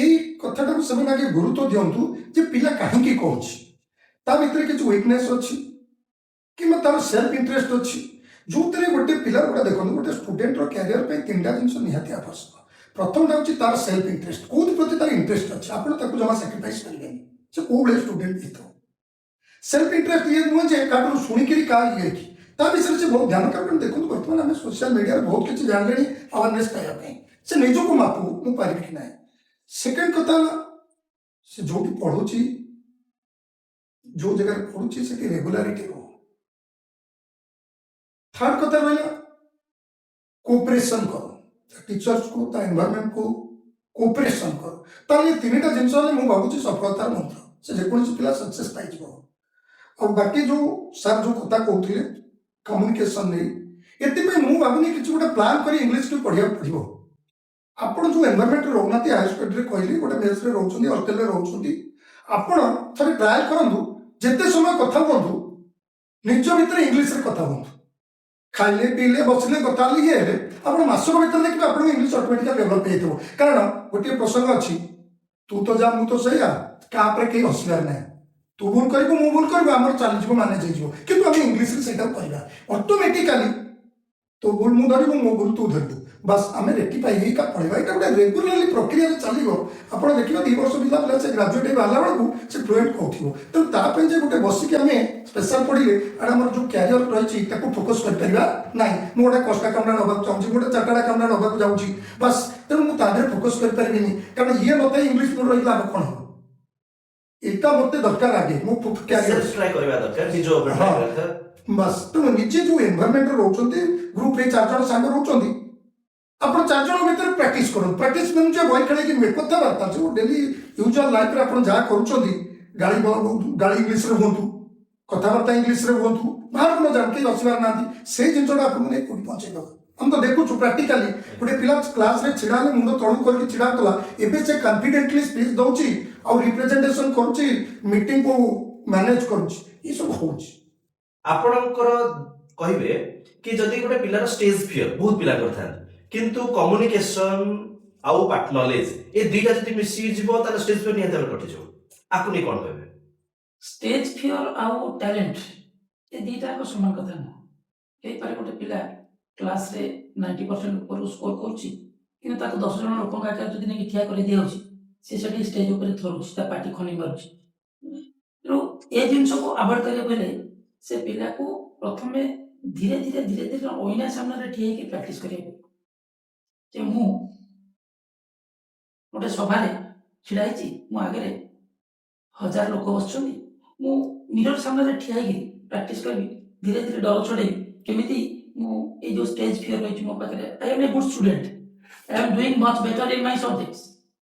ଏଇ କଥାଟାକୁ ସେମାନେ ଆଗେ ଗୁରୁତ୍ୱ ଦିଅନ୍ତୁ ଯେ ପିଲା କାହିଁକି କହୁଛି, ତା ଭିତରେ କିଛି ୱିକନେସ୍ ଅଛି କିମ୍ବା ତାର ସେଲ୍ଫ ଇଣ୍ଟରେଷ୍ଟ ଅଛି, ଯେଉଁଥିରେ ଗୋଟେ ପିଲା ଗୋଟେ ଦେଖନ୍ତୁ ଗୋଟେ ଷ୍ଟୁଡେଣ୍ଟର କ୍ୟାରିୟର ପାଇଁ 3ଟା ଜିନିଷ ନିହାତି ଆବଶ୍ୟକ। ପ୍ରଥମଟା ହେଉଛି ତାର ସେଲ୍ଫ ଇଣ୍ଟରେଷ୍ଟ, କୋଉଥିପ୍ରତି ତାର ଇଣ୍ଟରେଷ୍ଟ ଅଛି, ଆପଣ ତାକୁ ଜମା ସାକ୍ରିଫାଇସ୍ କରିବେନି, ସେ କୋଉ ଭଳିଆ ଷ୍ଟୁଡେଣ୍ଟ ହେଇଥିବ। ସେଲ୍ଫ ଇଣ୍ଟରେଷ୍ଟ ଇଏ ନୁହେଁ ଯେ କାହାଠୁ ଶୁଣିକିରି କାହା ଇଏ କି ତା ବିଷୟରେ ସେ ବହୁତ ଧ୍ୟାନ, କାରଣ ଦେଖନ୍ତୁ ବର୍ତ୍ତମାନ ଆମେ ସୋସିଆଲ ମିଡ଼ିଆରେ ବହୁତ କିଛି ଜାଣିଲେଣି ଆୱାରନେସ୍ ପାଇବା ପାଇଁ, ସେ ନିଜକୁ ମାପୁ ମୁଁ ପାରିବି କି ନାହିଁ। ସେକେଣ୍ଡ କଥା ହେଲା ସେ ଯୋଉଠି ପଢୁଛି, ଯୋଉ ଜାଗାରେ ପଢୁଛି ସେଠି ରେଗୁଲାରିଟି ରହୁ। ଥାର୍ଡ କଥା ରହିଲା କୋପରେସନ କର, ଟିଚର୍ସକୁ ତା ଏନଭାରମେଣ୍ଟକୁ କୋପରେସନ କର, ତାହେଲେ 3ଟା ଜିନିଷ ହେଲେ ମୁଁ ଭାବୁଛି ସଫଳତାର ମନ୍ତ୍ର, ସେ ଯେକୌଣସି ପିଲା ସକ୍ସେସ୍ ପାଇଯିବ। ଆଉ ବାକି ଯୋଉ ସାର୍ ଯୋଉ କଥା କହୁଥିଲେ କମ୍ୟୁନିକେସନ ନେଇ, ଏଥିପାଇଁ ମୁଁ ଭାବୁନି କିଛି ଗୋଟେ ପ୍ଲାନ୍ କରି ଇଂଲିଶକୁ ପଢିବାକୁ ପଡିବ। ଆପଣ ଯୋଉ ଏନଭାରମେଣ୍ଟରେ ରହୁନାହାନ୍ତି, ହାୟର ଷ୍ଟଡିରେ କହିଲି ଗୋଟେ ମେସରେ ରହୁଛନ୍ତି, ହଷ୍ଟେଲରେ ରହୁଛନ୍ତି, ଆପଣ ଥରେ ଟ୍ରାଏ କରନ୍ତୁ, ଯେତେ ସମୟ କଥା ହୁଅନ୍ତୁ ନିଜ ଭିତରେ ଇଂଲିଶରେ କଥା ହୁଅନ୍ତୁ, ଖାଇଲେ ପିଇଲେ ବସିଲେ କଥା ହେଲେ ଇଏ ହେଲେ ଆପଣ ମାସକ ଭିତରେ ଦେଖିବେ ଆପଣଙ୍କ ଇଂଲିଶ ଅଟୋମେଟିକାଲି ଡେଭଲପ ହେଇଯାଇଥିବ। କାରଣ ଗୋଟିଏ ପ୍ରସଙ୍ଗ ଅଛି, ତୁ ତ ଯା ମୁଁ ତ ସେଇଆ, କାହା ଉପରେ କେହି ହସିବାର ନାହିଁ, ତୁ ଭୁଲ କରିବୁ ମୁଁ ଭୁଲ କରିବୁ ଆମର ଚାଲିଯିବ ମ୍ୟାନେଜ ହେଇଯିବ, କିନ୍ତୁ ଆମେ ଇଂଲିଶରେ ସେଇଟାକୁ କରିବା ଅଟୋମେଟିକାଲି, ତୋ ଭୁଲ ମୁଁ ଧରିବୁ ମୋ ଭୁଲ ତୁ ଧରିବୁ, ବାସ୍ ଆମେ ରେକ୍ଟିଫାଇ ହେଇକା ପଢିବା। ଏଇଟା ଗୋଟେ ରେଗୁଲାରଲି ପ୍ରକ୍ରିୟାରେ ଚାଲିବ, ଆପଣ ଦେଖିବେ 2 ବର୍ଷ ପିଲା ସେ ଗ୍ରାଜୁଏଟ୍ ହେଇ ବାହାରିଲା ବେଳକୁ ସେ ଫ୍ଲୁଏଣ୍ଟ କହୁଥିବ। ତେଣୁ ତା ପାଇଁ ଯେ ଗୋଟେ ବସିକି ଆମେ ସ୍ପେଶାଲ ପଢିଲେ ଆଡେ ଆମର ଯୋଉ କ୍ୟାରିୟର ରହିଛି ତାକୁ ଫୋକସ୍ କରିପାରିବା ନାହିଁ। ମୁଁ ଗୋଟେ କଷ୍ଟ ଆକାଉଣ୍ଟାଣ୍ଟ ହେବାକୁ ଚାହୁଁଛି, ଗୋଟେ ଚାର୍ଟାର୍ଡ ଆକାଉଣ୍ଟାଣ୍ଟ ହେବାକୁ ଯାଉଛି, ବାସ୍ ତେଣୁ ମୁଁ ତା ଦେହରେ ଫୋକସ୍ କରିପାରିବିନି, କାରଣ ଇଏ ନଥାଏ ଇଂଲିଶ ମୋର ରହିଲା ଲାଭ କ'ଣ ହବ। ଏଇଟା ମତେ ଦରକାର ଆଗେ ମୁଁ କ୍ୟାରିୟର ଟ୍ରାଏ କରିବା ଦରକାର, ନିଜ ଉପରେ try କରିବା ଦରକାର। ବାସ୍ ତେଣୁ ନିଜେ ଯୋଉ ଏନଭାରମେଣ୍ଟରେ ରହୁଛନ୍ତି, ଗ୍ରୁପରେ 4 ଜଣ ସାଙ୍ଗ ରହୁଛନ୍ତି, ଆପଣ 4 ଜଣ ଭିତରେ ପ୍ରାକ୍ଟିସ୍ କରନ୍ତୁ। ପ୍ରାକ୍ଟିସ୍ ମାନେ ଯେ ବହି ଖେଳିକି ନୁହେଁ, କଥାବାର୍ତ୍ତା ଯୋଉ ଡେଲି ୟୁଜୁଆଲ ଲାଇଫରେ ଆପଣ ଯାହା କରୁଛନ୍ତି, ଗାଳି ଇଂଲିଶରେ ହୁଅନ୍ତୁ, କଥାବାର୍ତ୍ତା ଇଂଲିଶରେ ହୁଅନ୍ତୁ, ବାହାରକୁ ନ ଯାଆନ୍ତୁ, କେହି ହସିବାର ନାହାନ୍ତି, ସେଇ ଜିନିଷଟା ଆପଣଙ୍କୁ ନେଇ କୋଉଠି ପହଞ୍ଚେଇବ। ଆମେ ତ ଦେଖୁଛୁ ପ୍ରାକ୍ଟିକାଲି, ଗୋଟେ ପିଲା କ୍ଲାସରେ ଛିଡା ହେଲେ ମୁଣ୍ଡ ତଳକୁ କରିକି ଛିଡା ହେଉଥିଲା, ଏବେ ସେ କନଫିଡେଣ୍ଟଲି ସ୍ପିଚ୍ ଦଉଛି ଆଉ ରିପ୍ରେଜେଣ୍ଟେସନ କରୁଛି, ମିଟିଂକୁ ମ୍ୟାନେଜ କରୁଛି, ଏସବୁ ହଉଛି। ଆପଣଙ୍କର କହିବେ କି ଯଦି ଗୋଟେ ପିଲାର ଷ୍ଟେଜ ଫିୟର ବହୁତ ପିଲାଙ୍କର ଥାନ୍ତି, କିନ୍ତୁ କମ୍ୟୁନିକେସନ ଆଉ ନଲେଜ ଏ 2ଟା ଯଦି ମିଶିଯିବ ତାହେଲେ ଷ୍ଟେଜ ଫିୟର ନିହାତି ଭାବେ କଟିଯିବ, ଆକୁ ନେଇ କଣ କହିବେ? ଷ୍ଟେଜ ଫିୟର ଆଉ ଟ୍ୟାଲେଣ୍ଟ ଏ ଦୁଇଟା ଯାକ ସମାନ କଥା ନୁହଁ। ହେଇପାରେ ଗୋଟେ ପିଲା କ୍ଲାସରେ 90% ଉପରକୁ ସ୍କୋର କରୁଛି, କିନ୍ତୁ ତାକୁ 10 ଜଣ ଲୋକଙ୍କ ଆଗରେ ଯଦି ନେଇକି ଠିଆ କରି ଦିଆଯାଉଛି, ସେ ସେଠି ଷ୍ଟେଜ ଉପରେ ଥରୁଛି, ତା ପାଟି ଖନି ମାରୁଛି। ତେଣୁ ଏ ଜିନିଷକୁ ଆଭଏଡ୍ କରିବାକୁ ହେଲେ ସେ ପିଲାକୁ ପ୍ରଥମେ ଧୀରେ ଧୀରେ ଅଇନା ସାମ୍ନାରେ ଠିଆ ହେଇକି ପ୍ରାକ୍ଟିସ୍ କରିବାକୁ ପଡ଼ିବ। ଯେ ମୁଁ ଗୋଟେ ସଭାରେ ଛିଡ଼ା ହେଇଛି, ମୋ ଆଗରେ 1000 ଲୋକ ବସିଛନ୍ତି, ମୁଁ ମିରର ସାମ୍ନାରେ ଠିଆ ହେଇକି ପ୍ରାକ୍ଟିସ୍ କରିବି, ଧୀରେ ଡର ଛଡ଼େଇବି କେମିତି ମୁଁ ଏଇ ଯେଉଁ ଷ୍ଟେଜ୍ ଫିୟର ରହିଛି ମୋ ପାଖରେ। I M A good student, I M doing much better in my subjects,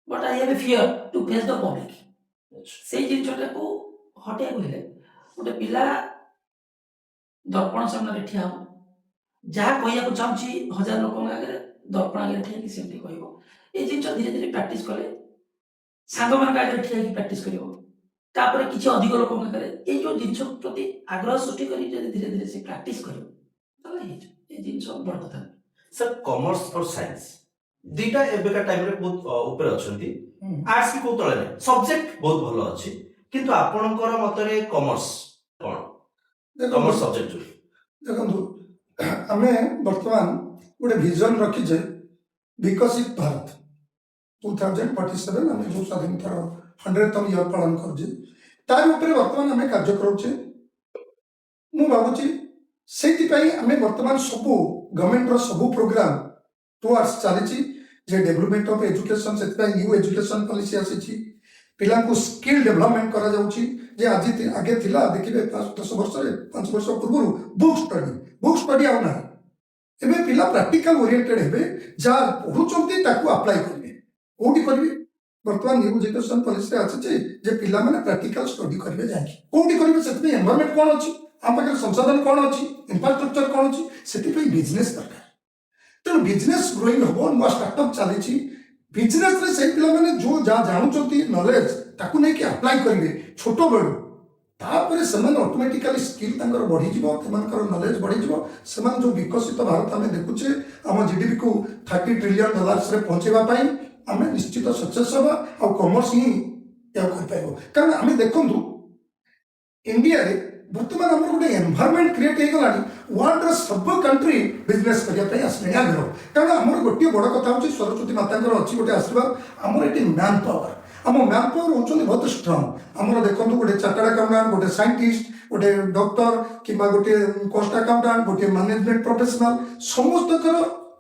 but I have A fear to face the public. ସେଇ ଜିନିଷଟାକୁ ହଟେଇବାକୁ ହେଲେ ଗୋଟେ ପିଲା ଦର୍ପଣ ସାମ୍ନାରେ ଠିଆ ହବ, ଯାହା କହିବାକୁ ଚାହୁଁଛି 1000 ଲୋକଙ୍କ ଆଗରେ ଦର୍ପଣ ଆଗରେ ଠିଆ ହେଇକି ସେମିତି କହିବ। ଏଇ ଜିନିଷ ଧୀରେ ପ୍ରାକ୍ଟିସ୍ କଲେ ସାଙ୍ଗମାନଙ୍କ ଆଗରେ ଠିଆ ହେଇକି ପ୍ରାକ୍ଟିସ୍ କରିବ, ତାପରେ କିଛି ଅଧିକ ଲୋକଙ୍କ ଆଗରେ, ଏଇ ଯେଉଁ ଜିନିଷ ପ୍ରତି ଆଗ୍ରହ ସୃଷ୍ଟି କରି ଯଦି ଧୀରେ ସେ ପ୍ରାକ୍ଟିସ୍ କରିବ ତାହେଲେ ହେଇଯିବ। ଏ ଜିନିଷ ବଡ଼ କଥା ନୁହେଁ। सर कॉमर्स और साइंस दीटा एबेका टाइम रे बहुत ऊपर अछंती, आर्ट्स की को तळे नै सब्जेक्ट बहुत भलो अछि, किंतु आपणकर मतरे कॉमर्स कोन कॉमर्स सब्जेक्ट जो देखो आमे वर्तमान गोटे विजन रखी जे विकसित भारत 2047 आमे जो स्वाधीनतार 100तम ईयर पालन करजे तार ऊपर वर्तमान आमे कार्य करूचे। मु भाबुची सेति पई आमे वर्तमान सबु गवर्नमेंट रो सबु प्रोग्राम टुवर्ड्स चलीची जे डेवलपमेंट ऑफ एजुकेशन सेति पई न्यू एजुकेशन पॉलिसी आसीची, पिला को स्किल डेवलपमेंट करा जाउची। जे आज आगे थिला देखिबे 10 वर्ष रे 5 वर्ष पूर्व बुक स्टडी आउ ना, एबे पिला प्रैक्टिकल ओरिएंटेड हेबे, जा पढुचंती ताकू अप्लाई करबे कोठी करबे। वर्तमान न्यू एजुकेशन पॉलिसी आसीची जे पिला माने प्रैक्टिकल स्टडी करबे जाकी कोठी करबे, सेति पई एनवायरनमेंट कोन अछि, आम पाखे संसाधन कौन अच्छी, इंफ्रास्ट्रक्चर कौन अच्छी, से बिजनेस दरकार। तेणु बिजनेस ग्रोइंग हम नुआ स्टार्टअप चली बिजनेस रे से पिला माने जो जा जानुचंती नॉलेज ताकू नहीं कि अप्लाई करेंगे छोट बेलू, तापर से ऑटोमेटिकली स्किल तांकर बढ़ी जीवो, तेमानकर नॉलेज बढ़ी जीवो, सेमान जो विकसित भारत आमे देखुचे आम जीडीपी को $30 ट्रिलियन रे पहुंचेबा पई आमे निश्चित सक्सेस हबा। आ कॉमर्स ही या कर पाइबो, कारण आमे देखंतु इंडिया रे वर्तमान आम गोटे एनवायरनमेंट क्रिएट हो गलानी, वर्ल्ड रे सब कंट्री बिजनेस करने आसले आग्रह। कारण आम गोटे बड़ कथा हूँ सरस्वती माता अच्छी गोटे आशीर्वाद, आमर ये मैन पावर, आम मैन पावर होती बहुत स्ट्रंग। आमर देखो गोटे चार्टर्ड अकाउंटेंट, गोटे साइंटिस्ट, गोटे डॉक्टर कि गोटे कॉस्ट अकाउंटेंट, गोटे मैनेजमेंट प्रोफेशनल समस्त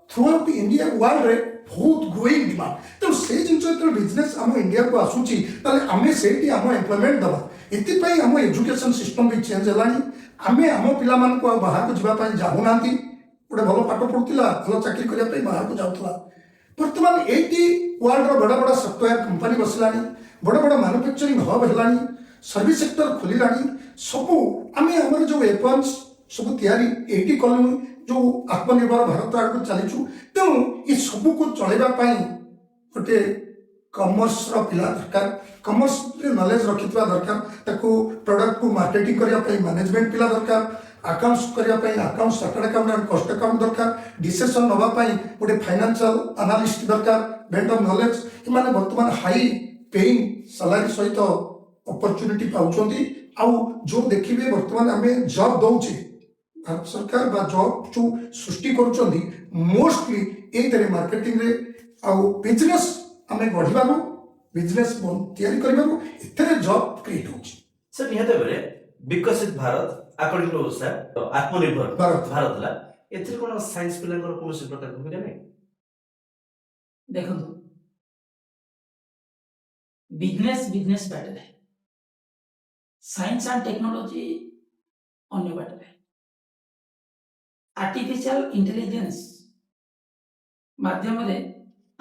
थ्रू आउट इंडिया वर्ल्ड रे बहुत ग्रोइंग डिमांड। तेणु से जिन बिजनेस आम इंडिया को आसूची आम से आम एम्प्लॉयमेंट दबा, ये आम एजुकेशन सिस्टम भी चेंज है। आम आम पिला बाहर को जावाई जाऊना, गोटे भल पाठ पढ़ुला भल चाकरी करने बाहर को जाऊला, बर्तमान ये वर्ल्ड बड़ बड़ सफ्टवेयर कंपनी बसला, बड़ बड़ मैन्युफैक्चरिंग हब है, सर्विस सेक्टर खोलला, सबू आम आम जो वेपन्स सब तैयारी कलु, जो आत्मनिर्भर भारत आड़ को चलीचु। तेणु ये सबू को चलैवाई गोटे कॉमर्स पिला दरकार, कॉमर्स नॉलेज रखि दरकार, ताको प्रोडक्ट को मार्केटिंग करने मैनेजमेंट पिला दरकार, अकाउंट्स करने account chartered accountant cost account दरकार, डिसीजन नवाई गोटे फाइनेंशियल एनालिस्ट दरकार, वेंडर नॉलेज। इमाने वर्तमान हाई पेइंग सैलरी सहित अपॉर्चुनिटी पाउछंती। आउ जो देखिबे वर्तमान आमे जॉब दउचे भारत सरकार बा जॉब जो सृष्टि करूछंती मोस्टली ए मार्केटिंग रे आउ बिजनेस आमे गढ़िबारो, बिजनेस तैयारी करिबारो एथरे जॉब क्रिएट होछि। सर निहत बेले विकसित भारत अकॉर्डिंग टू सर आत्मनिर्भर भारत ला एथरे कोन साइंस पिलांकर कोनोसी प्रकार भूमिका नै? देखो बिजनेस बाटे है, साइंस एंड टेक्नोलॉजी अन्य बाटे है। आर्टिफिशियल इंटेलिजेंस माध्यम रे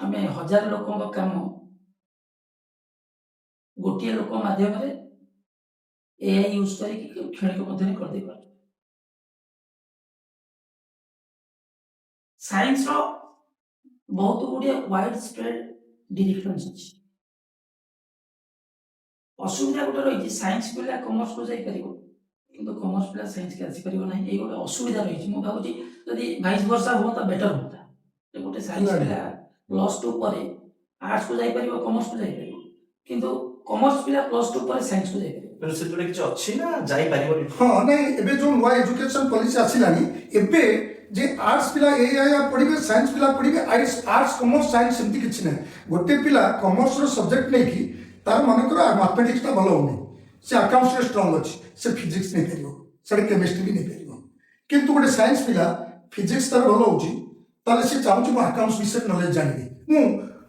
आमे 1000 लोकों काम गोटे लोक माध्यम रे एआई यूज करके क्षणिक मध्य कर दे पार। साइंस रो बहुत गुड़िया वाइड स्प्रेड डिरेक्शंस अछि। असुविधा गोटे रही साइंस पिला कॉमर्स को जाई परिबो, किंतु कॉमर्स पिला साइंस के आसी परिबो नाही, एई गोटे असुविधा रही। मु भाबुची यदि वाइस वर्सा होता बेटर होता, जे गोटे साइंस पिला +2 परे आर्ट्स को जाई परिबो, कॉमर्स को जाई परिबो, किंतु कॉमर्स पिला +2 परे साइंस को जाई परिबो। ମାନେ ସେଥିରେ କିଛି ଅଛି ନା ଯାଇପାରିବନି? ହଁ ନାଇଁ ଏବେ ଯୋଉ ନୂଆ ଏଜୁକେସନ ପଲିସି ଆସିଲାନି ଏବେ ଯେ ଆର୍ट्ସ ପିଲା ଏଆ ପଢିବେ ସାଇନ୍ସ ପିଲା ପଢିବେ ଆର୍ଟ୍ସ କମର୍ସ ସାଇନ୍ସ ସେମିତି କିଛି ନାହିଁ ଗୋଟେ ପିଲା କମର୍ସର ସବଜେକ୍ଟ ନେଇକି ତାର ମନେକର ମ୍ୟାଥମେଟିକ୍ସଟା ଭଲ ହଉନି ସେ ଆକାଉଣ୍ଟସରେ ଷ୍ଟ୍ରଙ୍ଗ ଅଛି ସେ ଫିଜିକ୍ସ ନେଇପାରିବ ସେଟା କେମିଷ୍ଟ୍ରି ବି ନେଇପାରିବ କିନ୍ତୁ ଗୋଟେ ସାଇନ୍ସ ପିଲା ଫିଜିକ୍ସ ତାର ଭଲ ହଉଛି ତାହେଲେ ସେ ଚାହୁଁଛି ମୁଁ ଆକାଉଣ୍ଟସ ବିଷୟରେ ନଲେଜ ଜାଣିବି ମୁଁ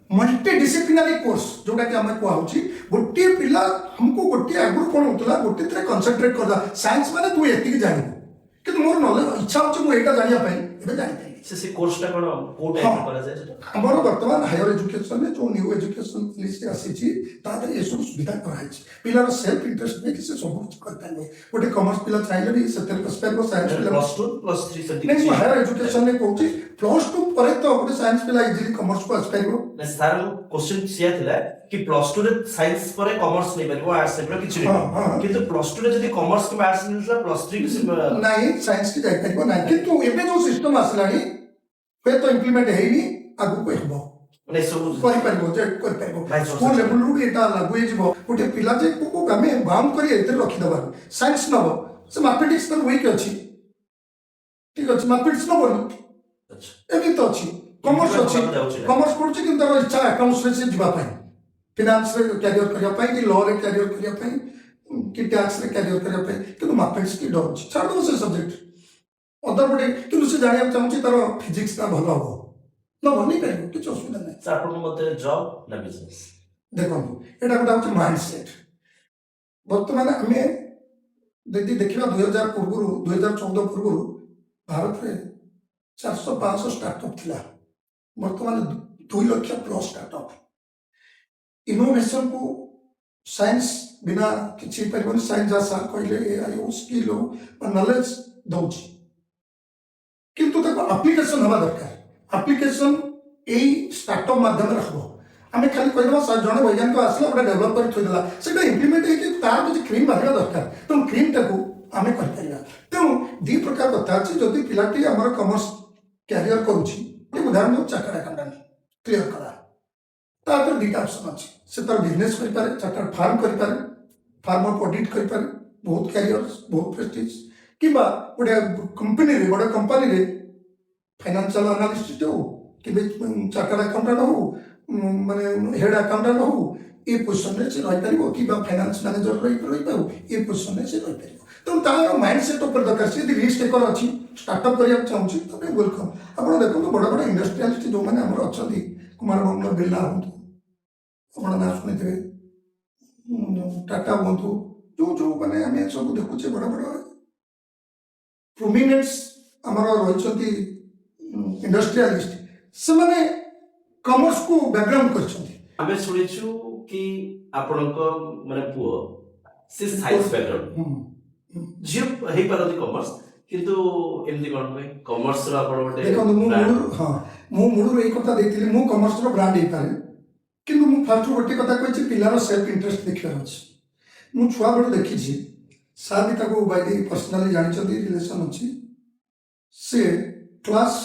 मल्टी डिसिप्लिनारी कोर्स जोटा कि आम कहुची गोटे पिला हमको गोटे आगु कौन होता गोटे थे कनसेंट्रेट करदा साइंस माने तू एति जानबू कि मोर नॉलेज इच्छा होची मु एटा जानिया पई एबे जानि पई से कोर्सटा कोन को टाइप करा जाय सेटा हमर वर्तमान हायर एजुकेशन में जो न्यू एजुकेशन पॉलिसी आसी छी तादर ये सब सुविधा कराई छी पिलार सेल्फ इंटरेस्ट में कि से सब कुछ कर पाए गोटे कॉमर्स पिला चाहिले भी सेतेर परस्पेक्टिव साइंस पिला प्लस 2 प्लस 3 सर्टिफिकेट नहीं हायर एजुकेशन में कहूची प्लस 2 परे तो गोटे साइंस पिला इजीली कॉमर्स को आस पाइबो ना सर क्वेश्चन सिया थिला कि प्लस 2 रे साइंस परे कॉमर्स नै परबो आर्ट्स नै किछ नै किंतु प्लस 2 रे जदी कॉमर्स के आर्ट्स नै प्लस 3 के नहीं साइंस की जाय परबो ना किंतु एबे जो सिस्टम आसलानी पे तो इंप्लीमेंट हेनी आगु को हेबो माने सब करि परबो जे करि परबो स्कूल लेवल रु एटा लागु हे जिवो गोटे पिला जे को गामे बाउंड करी एते रखि दबा साइंस नबो से मैथमेटिक्स तर वीक अछि ठीक अछि मैथमेटिक्स नबो अच्छा एबी तो अछि कॉमर्स अछि कॉमर्स पढुछि कि तार इच्छा अकाउंट्स रे से जिबा पई फाइनेंस रे कैरियर करिया पई कि लॉ रे कैरियर करिया पई कि टैक्स रे कैरियर करिया पई कि मैथमेटिक्स की डर अछि छाड़ दो से सब्जेक्ट अदर बडे कि से जानिया चाहूछि तार फिजिक्स का भलो हो न बनी करियो कि असुविधा नै सर आपन मते जॉब ना बिजनेस देखो एटा गोटा होछि माइंडसेट वर्तमान हमें यदि देखिबा 2000 पूर्व 2014 पूर्व भारत रे 400-500 स्टार्टअप थिला वर्तमान 2 लाख प्लस स्टार्टअप इनोवेशन को साइंस बिना किछि परिबन साइंस जैसा कहले एआई ओ स्किल हो नॉलेज दउछि किंतु ताको एप्लीकेशन हवा दरकार एप्लीकेशन एई स्टार्टअप माध्यम रे हबो आमे खाली कहबा जने वैज्ञानिक आसला ओटा डेवलप कर थई देला सेटा इंप्लीमेंट हे कि तार कुछ क्रीम बाहर दरकार तो क्रीम टाको आमे कर परिबा तेणु दी प्रकार कथा अछि जदि पिलाटी हमर कॉमर्स कैरियर करूछि कि उदाहरण दो चार्टर्ड अकाउंटेंट क्लियर करा तापर दीटा ऑप्शन अछि से तार बिजनेस करि पारे चार्टर्ड फार्म करि पारे फार्मर ऑडिट करि पारे बहुत कैरियर बहुत प्रेस्टीज किबा गोटे कंपनी रे बड़ कंपनी रे फाइनेंशियल एनालिस्ट हो कि चार्टर्ड अकाउंटेंट हो माने हेड अकाउंटेंट हो ए पोजीशन रे से रहि परिबो कि बा फाइनेंस मैनेजर रहि परिबो ए पोजीशन रे से रहि परिबो तो तार माइंडसेट ऊपर दरकार से रिस्क टेकर अछि स्टार्टअप करिया चाहूछि तो मैं वेलकम आपण देखो बड़ बड़ इंडस्ट्रियलिस्ट जो माने हमर अछंती कुमार मंगल बिरला होंतु आपण ना सुनिथिबे टाटा होंतु जो माने हमें सब देखुचे बड़ बड़ प्रोमिनेंस हमर रहिसंती इंडस्ट्रियलिस्ट से माने कॉमर्स को बैकग्राउंड करछंती हमें सुनिछु कि आपनको माने पुओ से साइंस बैकग्राउंड जियो हे परति कॉमर्स किंतु एमदी कोन पे कॉमर्स रो आपण ओटे देखो मु मुडु एई कथा देखिली मु कॉमर्स रो ब्रांड हे पारे किंतु मु फर्स्ट गोटे कथा कहछि पिलार सेल्फ इंटरेस्ट देखिया अछि मु छुआ बड़ देखिछि सार भी ताको बाई पर्सनली जानिछंती रिलेशन अछि से क्लास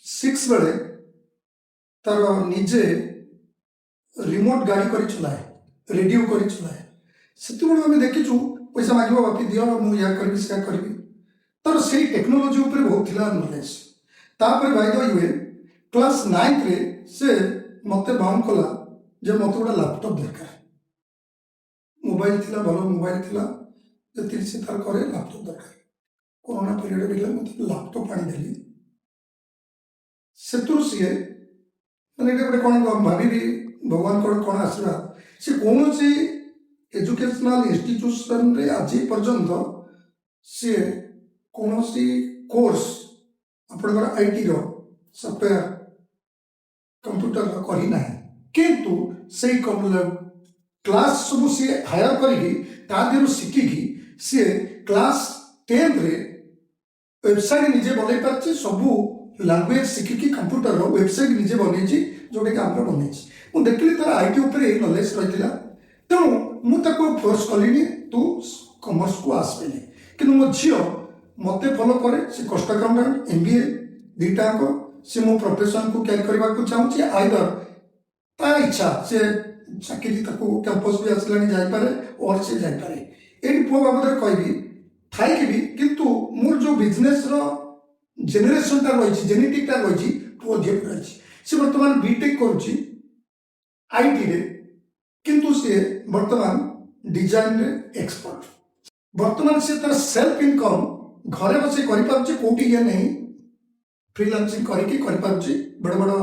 6 बेले तार निजे रिमोट गाड़ी करी चलाए रेडियो करी चलाए सेति बड़ हम देखिछु पैसा मागिबो बाकी दियो मु या करबी से करबी तार सेही टेक्नोलॉजी ऊपर बहुत थिला नॉलेज तापर बाय द वे क्लास 9 रे से मते बाउंड कला जे मते गोटा लैपटॉप दरकार मोबाइल थिला भलो मोबाइल थिला जे से तार करे लैपटॉप दरकार कोरोना पीरियड बिला मते लैपटॉप आनी देली सेतुर सिए माने गोटे कोन भाबी भगवान कोन आसला से कोनोसी एजुकेशनल इंस्टीट्यूशन रे आज पर्यंत से कोनोसी कोर्स आपनकर आईटी रो सॉफ्टवेयर कंप्यूटर रो करी ना किंतु से क्लास सब से हायर करी तादेरु शिखिकी से क्लास 10 रे वेबसाइट निजे बनै पारछि सबु लैंग्वेज शिखिकी कंप्यूटर रो वेबसाइट निजे बनै जोटे कि आम बनै मु देखली तार आईटी ऊपर नॉलेज रहितला तेणु मु ताको फोर्स कलिनी तू कॉमर्स को आसबेनी कि मो झियो मते फॉलो करे से कॉस्ट अकाउंटेंट एमबीए दीटा को से मो प्रोफेशन को कैरी करबा को चाहूची आइदर ता इच्छा से ଚାକିରି ତାକୁ କ୍ୟାମ୍ପସ୍ ବି ଆସିଲାଣି ଯାଇପାରେ ଅର୍ ସେ ଯାଇପାରେ। ଏଇଠି ପୁଅ ବାବଦରେ କହିବି ଥାଇକି ବି କିନ୍ତୁ ମୋର ଯେଉଁ ବିଜନେସ୍ର ଜେନେରେସନଟା ରହିଛି ଜେନେଟିକ୍ଟା ରହିଛି ପୁଅ ଝିଅ ରହିଛି। ସେ ବର୍ତ୍ତମାନ ବିଟେକ୍ କରୁଛି ଆଇଟିରେ, କିନ୍ତୁ ସିଏ ବର୍ତ୍ତମାନ ଡିଜାଇନରେ ଏକ୍ସପର୍ଟ। ବର୍ତ୍ତମାନ ସେ ତାର ସେଲ୍ଫ ଇନକମ୍ ଘରେ ବସି କରିପାରୁଛି, କୋଉଠି ଇଏ ନାହିଁ, ଫ୍ରିଲାନ୍ସିଂ କରିକି କରିପାରୁଛି। ବଡ଼ ବଡ଼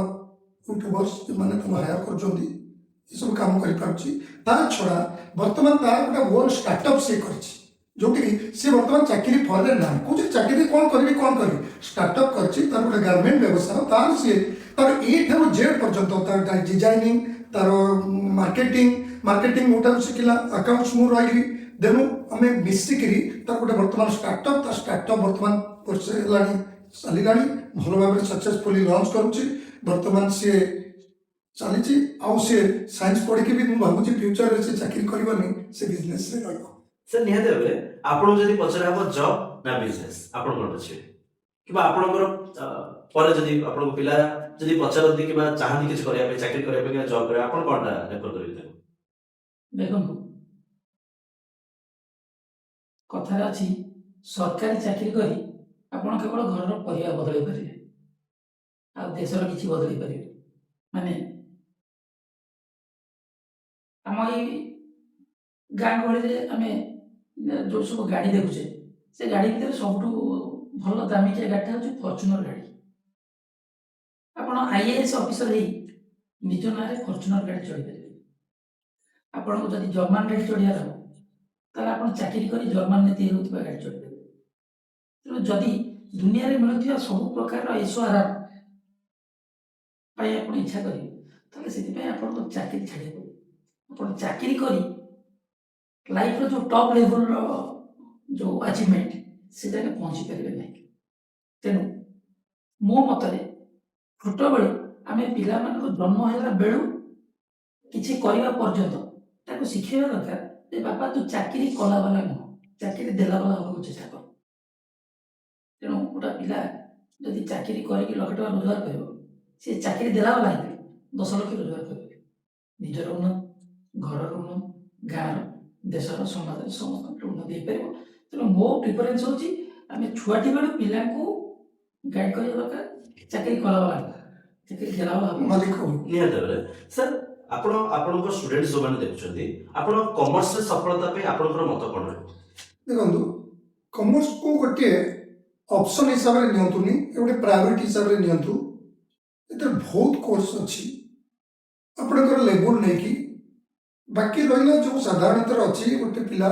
ୟୁଟ୍ୟୁବର୍ସ ଯେଉଁମାନେ ତାକୁ ହାୟାର କରୁଛନ୍ତି ଏସବୁ କାମ କରିପାରୁଛି। ତା ଛଡ଼ା ବର୍ତ୍ତମାନ ତାର ଗୋଟେ ଓନ୍ ଷ୍ଟାର୍ଟଅପ୍ ସିଏ କରିଛି, ଯୋଉଠିକି ସିଏ ବର୍ତ୍ତମାନ ଚାକିରି ଫଳରେ ନାହିଁ, କହୁଛି ଚାକିରି କ'ଣ କରିବି ଷ୍ଟାର୍ଟଅପ୍ କରିଛି। ତାର ଗୋଟେ ଗାର୍ମେଣ୍ଟ ବ୍ୟବସାୟ, ତାର ସିଏ ତାର ଏ ଠାରୁ ଜେଡ୍ ପର୍ଯ୍ୟନ୍ତ ତାର ଡିଜାଇନିଂ, ତାର ମାର୍କେଟିଂ ମୋଠାରୁ ଶିଖିଲା, ଆକାଉଣ୍ଟସ୍ ମୁଁ ରହିଲି। ତେଣୁ ଆମେ ମିଶିକିରି ତାର ଗୋଟେ ବର୍ତ୍ତମାନ ଷ୍ଟାର୍ଟଅପ୍, ତା ଷ୍ଟାର୍ଟଅପ୍ ବର୍ତ୍ତମାନ ବର୍ଷେ ହେଲାଣି ଚାଲିଲାଣି, ଭଲ ଭାବରେ ସକ୍ସେସଫୁଲି ଲଞ୍ଚ କରୁଛି। ବର୍ତ୍ତମାନ ସିଏ ଚାଲିଛି, ଆଉ ସିଏ ସାଇନ୍ସ ପଢ଼ିକି ବି ମୁଁ ଭାବୁଛି ଫ୍ୟୁଚରରେ ସେ ଚାକିରି କରିବନି, ସେ ବିଜନେସରେ ରହିବ। ସାର୍ ନିହାତି ଭାବରେ ଆପଣଙ୍କୁ ଯଦି ପଚରା ହବ ଜବ୍ ନା ବିଜନେସ୍, ଆପଣ କ'ଣ ବୁଝିବେ? କିମ୍ବା ଆପଣଙ୍କର ପରେ ଯଦି ଆପଣଙ୍କ ପିଲା ଯଦି ପଚାରନ୍ତି କିମ୍ବା ଚାହାନ୍ତି କିଛି କରିବା ପାଇଁ, ଚାକିରି କରିବା ପାଇଁ କିମ୍ବା ଜବ୍ କରିବା, ଆପଣ କ'ଣଟା ରେଫର କରିବେ ତାଙ୍କୁ? ଦେଖନ୍ତୁ, କଥାରେ ଅଛି ସରକାରୀ ଚାକିରି କରି ଆପଣ କେବଳ ଘରର ପରିବା ବଦଳେଇ ପାରିବେ, ଆଉ ଦେଶର କିଛି ବଦଳେଇ ପାରିବେ। ମାନେ ଆମ ଏଇ ଗାଁ ଗହଳିରେ ଆମେ ଯେଉଁ ସବୁ ଗାଡ଼ି ଦେଖୁଛେ, ସେ ଗାଡ଼ି ଭିତରେ ସବୁଠୁ ଭଲ ଦାମିକିଆ ଗାଡ଼ିଟା ହେଉଛି ଫର୍ଚୁନର ଗାଡ଼ି। ଆପଣ IAS ଅଫିସର ହେଇ ନିଜ ନାଁରେ ଫର୍ଚୁନର ଗାଡ଼ି ଚଢ଼ିପାରିବେ। ଆପଣଙ୍କୁ ଯଦି ଜର୍ମାନ ଗାଡ଼ି ଚଢ଼ିବାର ହେବ ତାହେଲେ ଆପଣ ଚାକିରି କରି ଜର୍ମାନରେ ତିଆରି ହେଉଥିବା ଗାଡ଼ି ଚଢ଼ିପାରିବେ। ତେଣୁ ଯଦି ଦୁନିଆରେ ମିଳୁଥିବା ସବୁ ପ୍ରକାରର ଏସୋ ଆରାମ ପାଇଁ ଆପଣ ଇଚ୍ଛା କରିବେ, ତାହେଲେ ସେଥିପାଇଁ ଆପଣଙ୍କୁ ଚାକିରି ଛାଡ଼ିବାକୁ ପଡ଼ିବ। ଆପଣ ଚାକିରି କରି ଲାଇଫ୍ର ଯେଉଁ ଟପ୍ ଲେଭେଲର ଯେଉଁ ଆଚିଭମେଣ୍ଟ ସେ ଜାଗାରେ ପହଞ୍ଚି ପାରିବେ ନାହିଁ। ତେଣୁ ମୋ ମତରେ ଛୋଟବେଳେ ଆମେ ପିଲାମାନଙ୍କ ଜନ୍ମ ହେଲା ବେଳୁ କିଛି କରିବା ପର୍ଯ୍ୟନ୍ତ ତାକୁ ଶିଖେଇବା ଦରକାର ଯେ ବାପା ତୁ ଚାକିରି କଲା ବାଲା ନୁହଁ, ଚାକିରି ଦେଲା ବାଲା ହେବାକୁ ଚେଷ୍ଟା କର। ତେଣୁ ଗୋଟେ ପିଲା ଯଦି ଚାକିରି କରିକି ଲକ୍ଷେ ଟଙ୍କା ରୋଜଗାର କରିବ, ସେ ଚାକିରି ଦେଲା ବାଲା ହେଇଥିଲେ 10 ଲକ୍ଷ ରୋଜଗାର କରିବେ। ନିଜର ଉନ୍ନତି, ଘରର ଉନ୍ନତି, ଗାଁର, ଦେଶର, ସମାଜର ସମସ୍ତଙ୍କର ଉନ୍ନତି ହେଇପାରିବ। ତେଣୁ ମୋ ପ୍ରିଫରେନ୍ସ ହେଉଛି ଆମେ ଛୁଆଟି ବେଳୁ ପିଲାଙ୍କୁ ଗାଇଡ଼ କରିବା ଦରକାର, ଚାକିରି କଲା ବାଲା ନୁହଁ, ଚାକିରି ଦେଲା ବାଲା ହେବ। ମାଲିକ ନିହାତି ଭାବରେ ସାର୍, ଆପଣ ଆପଣଙ୍କ ଷ୍ଟୁଡେଣ୍ଟ ଯେଉଁମାନେ ଦେଖୁଛନ୍ତି, ଆପଣ କମର୍ସରେ ସଫଳତା ପାଇଁ ଆପଣଙ୍କର ମତ କ'ଣ ରହିବ? ଦେଖନ୍ତୁ, କମର୍ସକୁ ଗୋଟିଏ ଅପସନ୍ ହିସାବରେ ନିଅନ୍ତୁନି, ଗୋଟେ ପ୍ରାୟୋରିଟି ହିସାବରେ ନିଅନ୍ତୁ। ଏଥିରେ ବହୁତ କୋର୍ସ ଅଛି ଆପଣଙ୍କର ଲେବୁଲ ନେଇକି। ବାକି ରହିଲା ଯେଉଁ ସାଧାରଣତଃ ଅଛି, ଗୋଟେ ପିଲା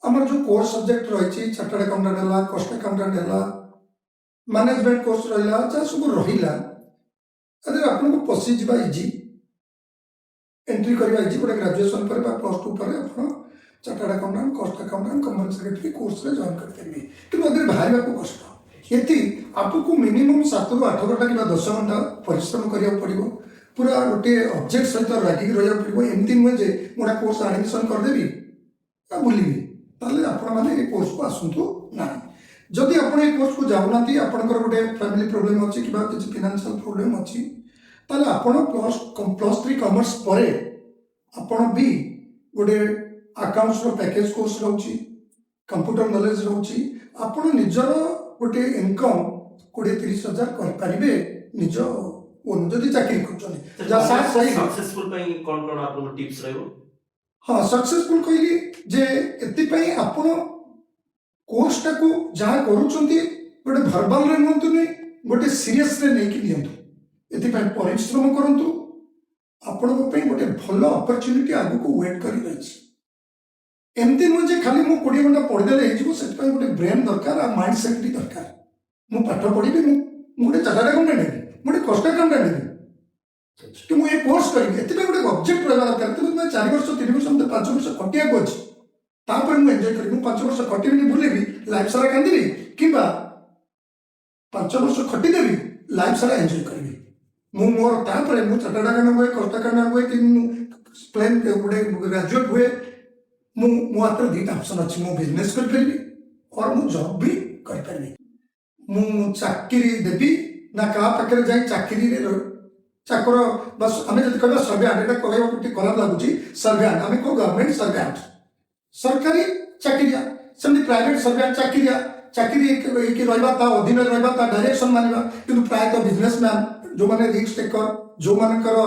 ଆମର ଯେଉଁ କୋର୍ସ ସବଜେକ୍ଟ ରହିଛି, ଚାର୍ଟାର୍ଡ ଆକାଉଣ୍ଟାଣ୍ଟ ହେଲା, କଷ୍ଟ ଆକାଉଣ୍ଟାଣ୍ଟ ହେଲା, ମ୍ୟାନେଜମେଣ୍ଟ କୋର୍ସ ରହିଲା, ଯାହା ସବୁ ରହିଲା, ଏଥିରେ ଆପଣଙ୍କୁ ପଶିଯିବା ଇଜି, ଏଣ୍ଟ୍ରି କରିବା ଇଜି। ଗୋଟେ ଗ୍ରାଜୁଏସନ୍ ପରେ ବା +2 ପରେ ଆପଣ ଚାର୍ଟାର୍ଡ ଆକାଉଣ୍ଟାଣ୍ଟ, କଷ୍ଟ ଆକାଉଣ୍ଟାଣ୍ଟ, କମ୍ପାନୀ ସେକ୍ରେଟାରୀ କୋର୍ସରେ ଜଏନ୍ କରିପାରିବେ। କିନ୍ତୁ ଏଥିରେ ବାହାରିବାକୁ କଷ୍ଟ। ଏଠି ଆପଣଙ୍କୁ ମିନିମମ୍ 7ରୁ 8 ଘଣ୍ଟା କିମ୍ବା 10 ଘଣ୍ଟା ପରିଶ୍ରମ କରିବାକୁ ପଡ଼ିବ। ପୁରା ଗୋଟିଏ ଅବଜେକ୍ଟ ସହିତ ଲାଗିକି ରହିବାକୁ ପଡ଼ିବ। ଏମିତି ନୁହେଁ ଯେ ମୁଁ ଗୋଟେ କୋର୍ସ ଆଡ଼ମିସନ୍ କରିଦେବି ଆଉ ବୁଲିବି, ତାହେଲେ ଆପଣମାନେ ଏ କୋର୍ସକୁ ଆସନ୍ତୁ ନାହିଁ। ଯଦି ଆପଣ ଏ କୋର୍ସକୁ ଯାଉନାହାନ୍ତି, ଆପଣଙ୍କର ଗୋଟେ ଫ୍ୟାମିଲି ପ୍ରୋବ୍ଲେମ୍ ଅଛି କିମ୍ବା କିଛି ଫିନାନ୍ସିଆଲ ପ୍ରୋବ୍ଲେମ୍ ଅଛି, ତାହେଲେ ଆପଣ +3 କମର୍ସ ପରେ ଆପଣ ବି ଗୋଟେ ଆକାଉଣ୍ଟସର ପ୍ୟାକେଜ କୋର୍ସ ରହୁଛି, କମ୍ପ୍ୟୁଟର ନଲେଜ ରହୁଛି। ଆପଣ ନିଜର ଗୋଟେ ଇନକମ୍ 20-30 ହଜାର କରିପାରିବେ ନିଜ ଯଦି ଚାକିରି କରୁଛନ୍ତି। ସକ୍ସେସଫୁଲ ପାଇଁ କ'ଣ କ'ଣ ଆପଣଙ୍କ ଟିପ୍ସ ରହିବ? ହଁ, ସକ୍ସେସଫୁଲ କହିଲି ଯେ ଏଥିପାଇଁ ଆପଣ କୋର୍ସଟାକୁ ଯାହା କରୁଛନ୍ତି ଗୋଟେ ଭର୍ବାଲରେ ନିଅନ୍ତୁନି, ଗୋଟେ ସିରିୟସରେ ନେଇକି ନିଅନ୍ତୁ। ଏଥିପାଇଁ ପରିଶ୍ରମ କରନ୍ତୁ। ଆପଣଙ୍କ ପାଇଁ ଗୋଟେ ଭଲ ଅପରଚ୍ୟୁନିଟି ଆଗକୁ ୱେଟ୍ କରି ରହିଛି। ଏମିତି ନୁହେଁ ଯେ ଖାଲି ମୁଁ 20 ଘଣ୍ଟା ପଢ଼ିଦେଲେ ହେଇଯିବ। ସେଥିପାଇଁ ଗୋଟେ ବ୍ରେନ୍ ଦରକାର, ଆଉ ମାଇଣ୍ଡ ସେଟ୍ ବି ଦରକାର। ମୁଁ ପାଠ ପଢ଼ିବି, ମୁଁ ଗୋଟେ ଚାର୍ଟାର୍ଡ ଆକାଉଣ୍ଟାଣ୍ଟ ହେବି, ମୁଁ ଗୋଟେ କଷ୍ଟ ଆକାଉଣ୍ଟାଣ୍ଟ ହେବି, କି ମୁଁ ଏ କୋର୍ସ କରିବି, ଏଥିପାଇଁ ଗୋଟେ ଅବଜେକ୍ଟ ରହିବା ଦରକାର। ତେଣୁ ତୁମେ 4 ବର୍ଷ 3 ବର୍ଷ ମୋତେ 5 ବର୍ଷ ଖଟିବାକୁ ଅଛି, ତାପରେ ମୁଁ ଏନ୍ଜୟ କରିବି। ମୁଁ 5 ବର୍ଷ ଖଟିବିନି, ବୁଲିବି, ଲାଇଫ୍ ସାରା କାନ୍ଦିବି, କିମ୍ବା 5 ବର୍ଷ ଖଟିଦେବି, ଲାଇଫ୍ ସାରା ଏନ୍ଜୟ କରିବି। ମୁଁ ମୋର ତାପରେ ମୁଁ ଚାର୍ଟାର୍ଡ ଆକାଉଣ୍ଟାଣ୍ଟ ହୁଏ, କଷ୍ଟ ଆକାଉଣ୍ଟାଣ୍ଟ ହୁଏ, କି ମୁଁ ପ୍ଲେନ୍ ଗୋଟେ ଗ୍ରାଜୁଏଟ୍ ହୁଏ, ମୋ ହାତରେ 2ଟା ଅପସନ୍ ଅଛି। ମୁଁ ବିଜନେସ୍ କରିପାରିବି ଅର୍ ମୁଁ ଜବ୍ ବି କରିପାରିବି। ମୁଁ ଚାକିରି ଦେବି ନା କାହା ପାଖରେ ଯାଇ ଚାକର ବା ଆମେ ଯଦି କହିବା ସର୍ଭ୍ୟାଣ୍ଟ, ଏଇଟା କହିବାକୁ ଟିକେ ଖରାପ ଲାଗୁଛି, ସର୍ଭ୍ୟାଣ୍ଟ ଆମେ କହୁ ଗଭର୍ଣ୍ଣମେଣ୍ଟ ସର୍ଭ୍ୟାଣ୍ଟ, ସରକାରୀ ଚାକିରିଆ। ସେମିତି ପ୍ରାଇଭେଟ ସର୍ଭ୍ୟାଣ୍ଟ ଚାକିରିଆ, ଚାକିରି ହେଇକି ରହିବା, ତା ଅଧୀନରେ ରହିବା, ତା ଡାଇରେକ୍ସନ ମାନିବା। କିନ୍ତୁ ପ୍ରାୟତଃ ବିଜନେସମ୍ୟାନ ଯେଉଁମାନେ ରିସ୍କ ଟେକର, ଯେଉଁମାନଙ୍କର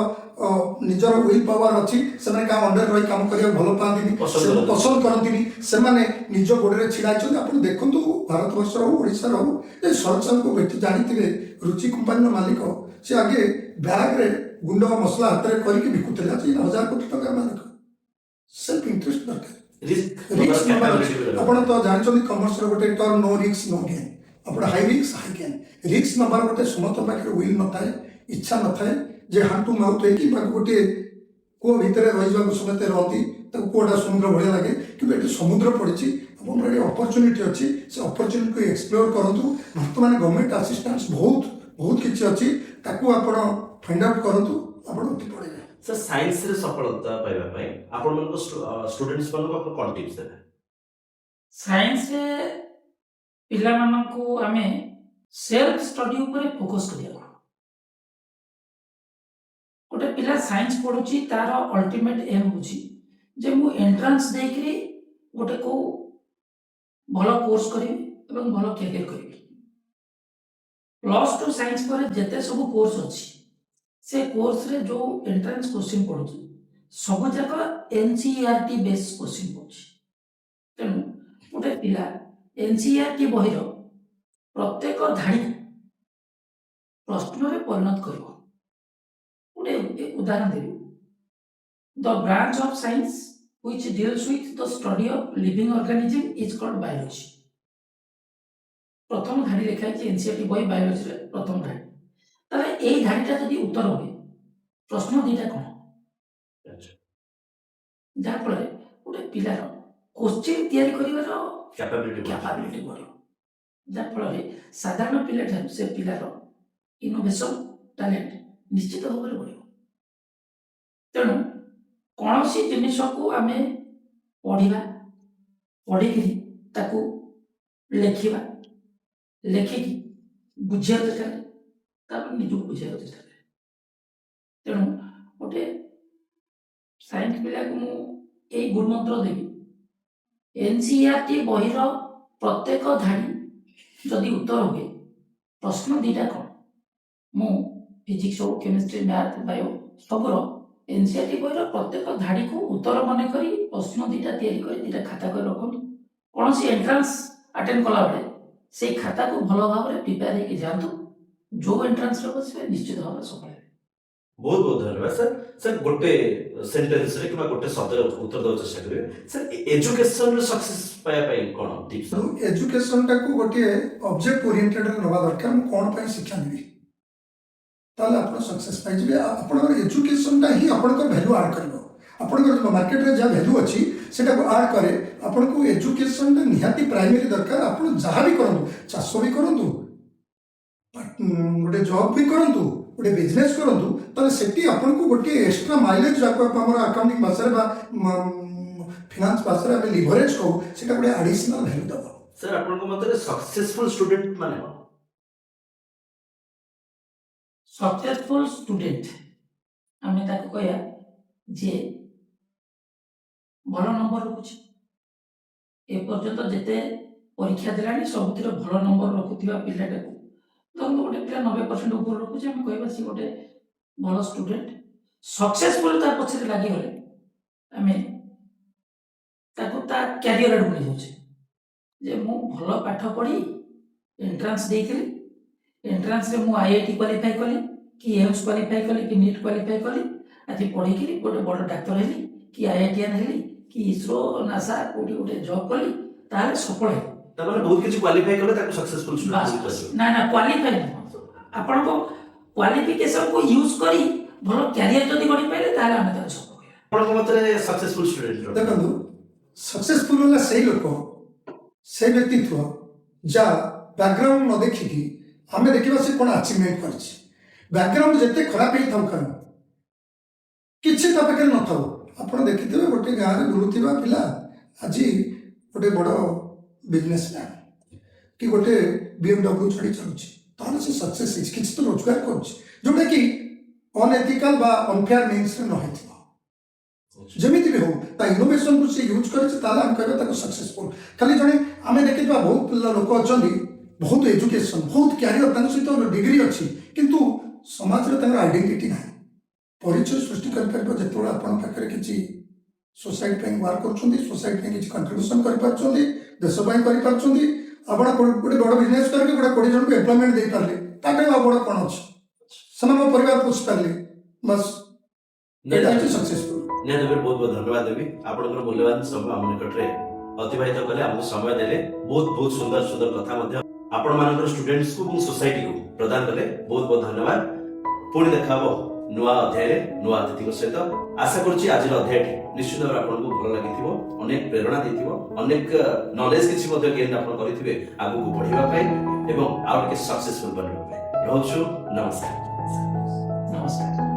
ନିଜର ୱିଲ୍ ପାୱାର ଅଛି, ସେମାନେ କାହା ଅଣ୍ଡରରେ ରହି କାମ କରିବାକୁ ଭଲ ପାଆନ୍ତିନି, ପସନ୍ଦ କରନ୍ତିନି, ସେମାନେ ନିଜ ଗୋଡ଼ରେ ଛିଡ଼ା ହେଇଛନ୍ତି। ଆପଣ ଦେଖନ୍ତୁ ଭାରତବର୍ଷର ହଉ ଓଡ଼ିଶାର ହଉ, ଏ ଶରତ ସାହୁଙ୍କୁ ଭେଟି ଜାଣିଥିବେ, ରୁଚି କମ୍ପାନୀର ମାଲିକ, ସେ ଆଗେ ବ୍ୟାଗରେ ଗୁଣ୍ଡ ମସଲା ହାତରେ କରିକି ବିକୁଥିଲେ, ଆଜି 1000 କୋଟି ଟଙ୍କା ମାଲିକ। ସେଲ୍ଫ ଇଣ୍ଟରେଷ୍ଟ ଦରକାର, ରିସ୍କ ନେବାର ଅଛି। ଆପଣ ତ ଜାଣିଛନ୍ତି କମର୍ସର ଗୋଟେ term no risk no gain. ଆପଣ high risk high gain, risk ନେବାର ଗୋଟେ ସମସ୍ତ ପାଖରେ ୱିଲ୍ ନଥାଏ, ଇଚ୍ଛା ନଥାଏ, ଯେ ହାଣ୍ଡ ଟୁ ମାଉଥ ହେଇକି ଗୋଟିଏ କୂଅ ଭିତରେ ରହିଯିବାକୁ ସମସ୍ତେ ରହନ୍ତି, ତାକୁ କୂଅଟା ସମୁଦ୍ର ଭଳିଆ ଲାଗେ। କିନ୍ତୁ ଏଠି ସମୁଦ୍ର ପଡ଼ିଛି, ଆପଣଙ୍କର ଏଠି ଅପରଚ୍ୟୁନିଟି ଅଛି, ସେ ଅପରଚ୍ୟୁନିଟିକୁ ଏକ୍ସପ୍ଲୋର କରନ୍ତୁ। ବର୍ତ୍ତମାନ ଗଭର୍ଣ୍ଣମେଣ୍ଟ ଆସିଷ୍ଟାନ୍ସ ବହୁତ କିଛି ଅଛି, ତାକୁ ଆପଣ ଫାଇଣ୍ଡ ଆଉଟ୍ କରନ୍ତୁ, ଆପଣ ଉଠି ପଡ଼ିବେ। सर साइंस रे सफलता पाइबा पई आपण मन को स्टूडेंट्स मन को आपण कोन टिप्स देबे? साइंस रे पिला मानकू आमे सेल्फ स्टडी ऊपर फोकस करिया। गोटे पिला साइंस पढुची तार अल्टीमेट एम बुझी जे मु एंट्रेंस देकरी गोटे को भलो कोर्स करी एवं भलो कैरियर करी। प्लस 2 साइंस पर जेते सब कोर्स अछि से कोर्स रे जो एंट्रेंस क्वेश्चन पढुची सब जाक एनसीईआरटी बेस क्वेश्चन पढुची। तेणु गोटे पिला एनसीईआरटी बहिर प्रत्येक धाड़ी प्रश्न रे परिणत करिवो। गोटे उदाहरण देबी, the branch of science which deals with the study of living organism is called biology। प्रथम धाड़ी लिखा है एनसीईआरटी बही बायोलॉजी रे प्रथम धाड़ी। ताले एई धाड़ीटा जदि उत्तर होबे प्रश्न दीटा कोन अच्छा जा फल गोटे पिलार क्वेश्चन तैयारी करिवार कैपेबिलिटी बढ़ो, जा फल साधारण पिला से पिलार इनोवेशन टैलेंट निश्चित भाव में बढ़ो। तेणु कौन सी जिनिस को आम पढ़ा पढ़िक लेखा लेखिकी बुझा चेष्टा निज बुझा चेष्टा करे। तेणु गोटे साइंस पिला को मुझे गुण मंत्र देवी, एनसीईआरटी बहिर प्रत्येक धाड़ी जदि उत्तर हुए प्रश्न दीटा कौन मु फिजिक्स हो केमिस्ट्री मैथ बायो सबुर एनसीईआरटी बहिर प्रत्येक धाड़ी को उत्तर मन करी प्रश्न दीटा तैयारी करी दीटा खाता कर रखुन। कौन सी एंट्रेंस अटेंड कला बेले से खाता को भल भाव में प्रिपेयर होकर जातु, जो एंट्रेंस रे बसबे निश्चित भाव में सफल। बहुत बहुत धन्यवाद सर। सर गोटे सेंटेंस रे किबा गोटे शब्द उत्तर दो चेष्टा करिवे। सर एजुकेशन रे सक्सेस पाया पई कोन टिप्स? एजुकेशन टाको गोटे ऑब्जेक्ट ओरिएंटेड नवा दरकार, मु कोन पई शिक्षा देबी, ताले आपण सक्सेस पाइ जिवे। आपण एजुकेशन टा ही आपण को वैल्यू ऐड करबो, आपण को मार्केट रे जा वैल्यू अछि सेटा को ऐड करे। आपण को एजुकेशन टा निहाती प्राइमरी दरकार। आपण जहा भी करंतु, चाष भी करंतु, गोटे जॉब भी करंतु, गोटे बिजनेस करंतु, ताले सेठी आपण को गोटे एक्स्ट्रा माइलेज जाको हमर अकाउंटिंग भाषा रे बा फाइनेंस भाषा रे हम लिवरेज को सेटा गोटे एडिशनल वैल्यू दबो। सर आपण को मतलब सक्सेसफुल स्टूडेंट माने सक्सेसफुल स्टूडेंट आम कह जे भल नंबर रखुच एपर्यंत जिते परीक्षा देला सबुतिर भल नंबर रखुवा पिलाटा को धरत गोटे पिला 90% ऊपर रखुचे आम कह सी गोटे भल स्टूडेंट सक्सेसफुल पछरे लगिगले आम कैरियर आड़ नहीं जाऊे जे मु भल पाठ पढ़ी एंट्रांस देइथिली, एंट्रांस रे मु आईआईटी क्वालिफाई कली कि एम्स क्वालिफाई कली कि नीट क्वालिफाई कली, आज पढ़ी गोटे बड़ डाक्टर हेली कि आईआईटीएन हेली कि इसरो नासा कोठी गोटे जॉब कली ताले सफल है। तबरे बहुत किछ क्वालिफाई करले ताको सक्सेसफुल स्टूडेंट ना ना क्वालिफाई आपण को क्वालिफिकेशन को यूज करी भलो कैरियर जदी गढी पाइले ताले हम ताले सफल होया। आपण को मतरे सक्सेसफुल स्टूडेंट देखंतु सक्सेसफुल होला सही लोक से व्यक्तित्व जा बैकग्राउंड न देखिकी आमे देखिबा से कोन अचीवमेंट करछि। बैकग्राउंड जते खराब ही थाउ कन किछि ता पाखे न थाउ, आपण देखिथिबे गोटे गाँ रे बुलुथिबा पिला आज गोटे बड़ बिजनेसमैन कि गोटे BMW छड़ी चलुछि ताले से सक्सेस किछि तो रोजगार करछि, जोटा कि ଅନଏଥିକାଲ ବା ଅନଫେୟାର ମିନ୍ସରେ ନ ହେଇଥିବ ଯେମିତି ବି ହଉ ତା ଇନୋଭେସନକୁ ସେ ୟୁଜ୍ କରିଛି ତାହେଲେ ଆମେ କହିବା ତାକୁ ସକ୍ସେସଫୁଲ। ଖାଲି ଜଣେ ଆମେ ଦେଖିଥିବା ବହୁତ ଲୋକ ଅଛନ୍ତି ବହୁତ ଏଜୁକେସନ ବହୁତ କ୍ୟାରିୟର ତାଙ୍କ ସହିତ ଡିଗ୍ରୀ ଅଛି କିନ୍ତୁ ସମାଜରେ ତାଙ୍କର ଆଇଡେଣ୍ଟିଟି ନାହିଁ। ପରିଚୟ ସୃଷ୍ଟି କରିପାରିବ ଯେତେବେଳେ ଆପଣଙ୍କ ପାଖରେ କିଛି ସୋସାଇଟି ପାଇଁ ୱାର୍କ କରୁଛନ୍ତି, ସୋସାଇଟି ପାଇଁ କିଛି କଣ୍ଟ୍ରିବ୍ୟୁସନ କରିପାରୁଛନ୍ତି, ଦେଶ ପାଇଁ କରିପାରୁଛନ୍ତି। ଆପଣ ଗୋଟେ ବଡ଼ ବିଜନେସ୍ କରିକି ଗୋଟେ 20 ଜଣଙ୍କୁ ଏମ୍ପ୍ଲୟମେଣ୍ଟ ଦେଇପାରିଲେ ତାପରେ ଆଉ ବଡ଼ କ'ଣ ଅଛି? ସେମାନଙ୍କ ପରିବାର ପୋଷି ପାରିଲେ ବାସ୍ ଏଇଟା ହେଉଛି ସକ୍ସେସଫୁଲ। ନିହାତି ଭାବରେ ବହୁତ ବହୁତ ଧନ୍ୟବାଦ ଦେବି ଆପଣଙ୍କର ମୂଲ୍ୟବାନ ସମୟ ଆମ ନିକଟରେ ଅତିବାହିତ କଲେ, ଆମକୁ ସମୟ ଦେଲେ, ବହୁତ ବହୁତ ସୁନ୍ଦର ସୁନ୍ଦର କଥା ମଧ୍ୟ ଆପଣମାନଙ୍କର ଷ୍ଟୁଡେଣ୍ଟସକୁ ଏବଂ ସୋସାଇଟିକୁ ପ୍ରଦାନ କଲେ। ବହୁତ ବହୁତ ଧନ୍ୟବାଦ। ପୁଣି ଦେଖା ହବ ନୂଆ ଅଧ୍ୟାୟରେ ନୂଆ ଅତିଥିଙ୍କ ସହିତ। ଆଶା କରୁଛି ଆଜିର ଅଧ୍ୟାୟଟି ନିଶ୍ଚିତ ଭାବରେ ଆପଣଙ୍କୁ ଭଲ ଲାଗିଥିବ, ଅନେକ ପ୍ରେରଣା ଦେଇଥିବ, ଅନେକ ନଲେଜ କିଛି ମଧ୍ୟ ଗେନ୍ ଆପଣ କରିଥିବେ ଆଗକୁ ବଢିବା ପାଇଁ ଏବଂ ଆଉ ଟିକେ ସକ୍ସେସଫୁଲ ବନିବା ପାଇଁ। ରହୁଛୁ, ନମସ୍କାର। ନମସ୍କାର।